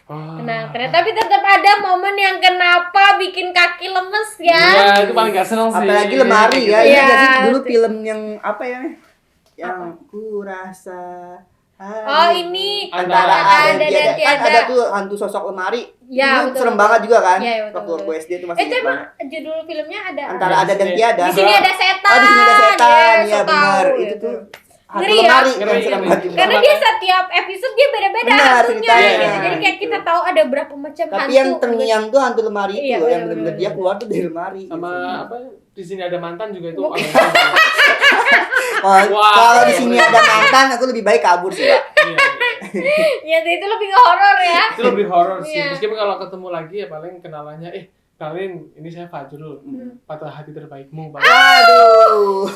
Oh. Nah, ternyata tapi tetap ada momen yang kenapa bikin kaki lemes ya. Iya, itu paling gak seneng sih. Apalagi lemari ya. Iya. Ini nggak sih dulu film yang apa ya? Yang ku rasa Ini antara ada dan dan tiada. Kan tiada. ada tuh hantu sosok lemari. Ya, Dulu betul, serem betul. banget juga kan? Iya, betul, Waktu betul. aku SD itu masih Itu ingat emang banget. judul filmnya ada Antara ada dan tiada. di sini ada setan. Oh, di sini ada setan. Yes, Iya so benar. tahu, Itu gitu. tuh hantu Ngeri ya? lemari. Ngeri, Yang serem ngeri. banget juga. Karena dia setiap episode dia beda-beda Benar, hantunya ceritanya. gitu. Jadi kayak kita Gitu. tahu ada berapa macam hantu. Tapi yang terngiang tuh hantu lemari Iya, itu loh, yang benar, benar-benar benar. dia keluar tuh dari lemari. Sama gitu. apa? Di sini ada mantan juga itu. Bukan. Oh, Wah. kalau di sini ada mantan, aku lebih baik kabur sih, Pak. Iya. Ya itu lebih ke horor ya. Itu lebih horor sih. Iya. Meskipun kalau ketemu lagi ya paling kenalannya Kalin, ini saya Fajrul. Patah hati terbaikmu, Pak. Aduh.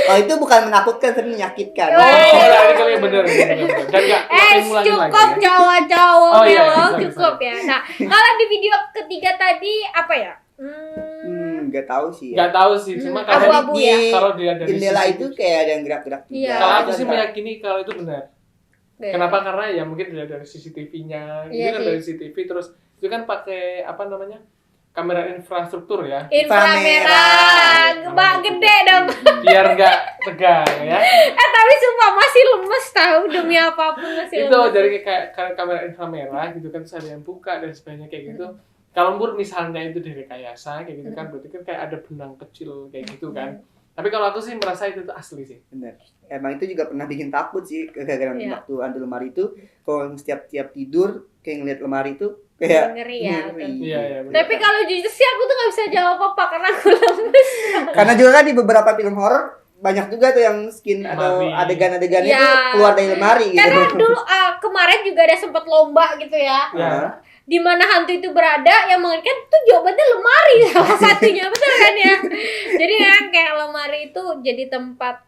Oh, itu bukan menakutkan, tapi menyakitkan. Oh, ini kali yang bener. Dan enggak Cukup ya. cowok-cowok Oh, iya, belum sorry, cukup ya. Nah, kalau di video ketiga tadi apa ya? Nggak tahu sih. Enggak tahu sih, cuma Abu-abu kalau di ya? kalau dia dari jendela CCTV. itu kayak ada yang gerak-gerak juga. Iya. Kalau aku sih Dan meyakini kalau itu benar. Kenapa? Karena ya mungkin dilihat dari CCTV-nya. Iya Itu kan sih. dari CCTV terus itu kan pakai apa namanya? Kamera infrastruktur ya. Inframerah, gede dong. Biar enggak tegang ya. Tapi sumpah masih lemes tahu demi apapun masih Itu lemes. dari kayak kamera inframerah gitu kan, saya yang buka dan sebagainya kayak gitu. Kalau misalnya itu dari rekayasa kayak gitu kan, berarti kan kayak ada benang kecil kayak gitu kan. Tapi kalau aku sih merasa itu tuh asli sih. Bener. Emang itu juga pernah bikin takut sih gara-gara Iya. waktu hantu lemari itu. Kalau setiap tidur kayak ngeliat lemari itu kayak Ngeri ya, betul. Iya, iya. bener. Tapi kalau jujur sih aku tuh nggak bisa jawab apa karena aku lemes. Karena juga kan di beberapa film horor banyak juga tuh yang skin atau Lemari. adegan-adegan Iya. itu keluar dari lemari gitu. Karena dulu kemarin juga ada sempat lomba gitu ya. Ya. Di mana hantu itu berada, yang mengerikan tuh jawabannya lemari salah satunya, betul kan ya? Jadi kan kayak lemari itu jadi tempat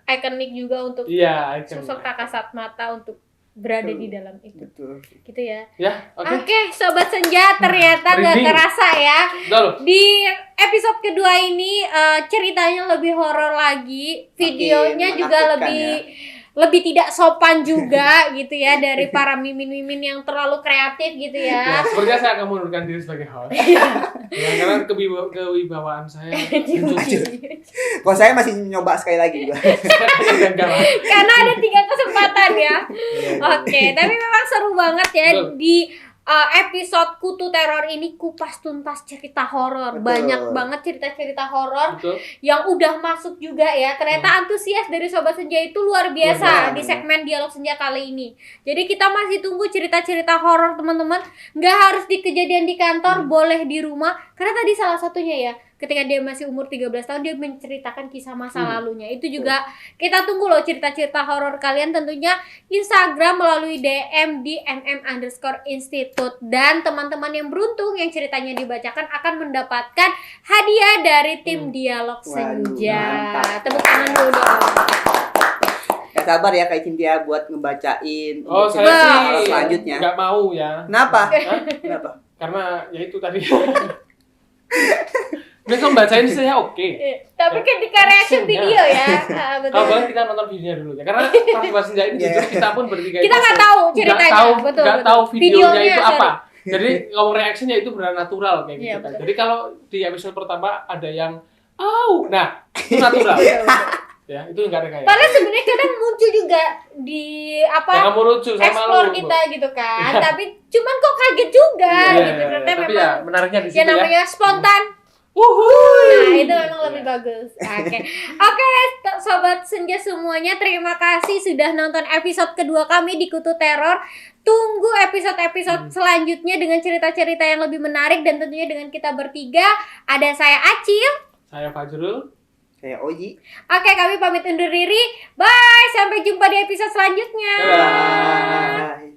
ikonik juga untuk Iya, sosok tak kasat mata untuk berada di dalam itu. Betul. Gitu ya. Ya, oke. Oke, Sobat Senja, ternyata nggak Merinding. kerasa ya. Betul. Di episode kedua ini ceritanya lebih horor lagi, videonya juga menakutkan lebih tidak sopan juga gitu ya dari para mimin-mimin yang terlalu kreatif gitu Ya, ya. sepertinya saya akan mengundurkan diri sebagai host. Ya, karena kewibawaan saya Kalau saya masih nyoba sekali lagi juga. gagal. Karena ada 3 kesempatan ya. Oke, tapi memang seru banget ya Betul. di episode Kutu Teror ini kupas tuntas cerita horor. Betul. Banyak banget cerita-cerita horor Betul. yang udah masuk juga ya. Ternyata antusias dari Sobat Senja itu luar biasa Luar biasa, di segmen Dialog Senja kali ini. Jadi kita masih tunggu cerita-cerita horor teman-teman. Nggak harus di kejadian di kantor, boleh di rumah. Karena tadi salah satunya ya, ketika dia masih umur 13 tahun dia menceritakan kisah masa lalunya. Itu juga kita tunggu loh cerita-cerita horor kalian, tentunya Instagram melalui DM di mm_institute. Dan teman-teman yang beruntung yang ceritanya dibacakan akan mendapatkan hadiah dari tim Dialog Waduh, Senja. mantap. Tepuk tangan dulu dong. Ya, nggak sabar ya kayak Cynthia buat ngebacain Oh, untuk saya cerita sih horor selanjutnya. nggak mau ya. Kenapa? Hah? Kenapa? Karena ya itu tadi. Besok bacain saya oke. Tapi ketika reaction video ya, betul. Kalau boleh kita nonton videonya dulu ya. Karena pas Mbak Senja ini jujur kita pun bertiga Kita nggak tahu ceritanya, betul. Nggak tahu videonya itu sorry. apa. Jadi ngomong reaksinya itu benar natural kayak gitu Iya, kan. betul. Jadi kalau di episode pertama ada yang nah itu natural. Ya, itu nggak ada kayak. Padahal sebenarnya kadang muncul juga di Yang kamu lucu, saya malu. explore kita gitu kan. Tapi cuman kok kaget juga Iya, gitu. Ternyata tapi memang ya menariknya di situ yang namanya spontan. Wuhuy. Nah, itu memang lebih bagus. Oke, sobat senja semuanya, terima kasih sudah nonton episode kedua kami di Kutu Teror. Tunggu episode-episode selanjutnya dengan cerita-cerita yang lebih menarik dan tentunya dengan kita bertiga. Ada saya Acil, Saya Fajrul. Kayak Oji. Oke, kami pamit undur diri. Bye, sampai jumpa di episode selanjutnya. Dadah. Bye.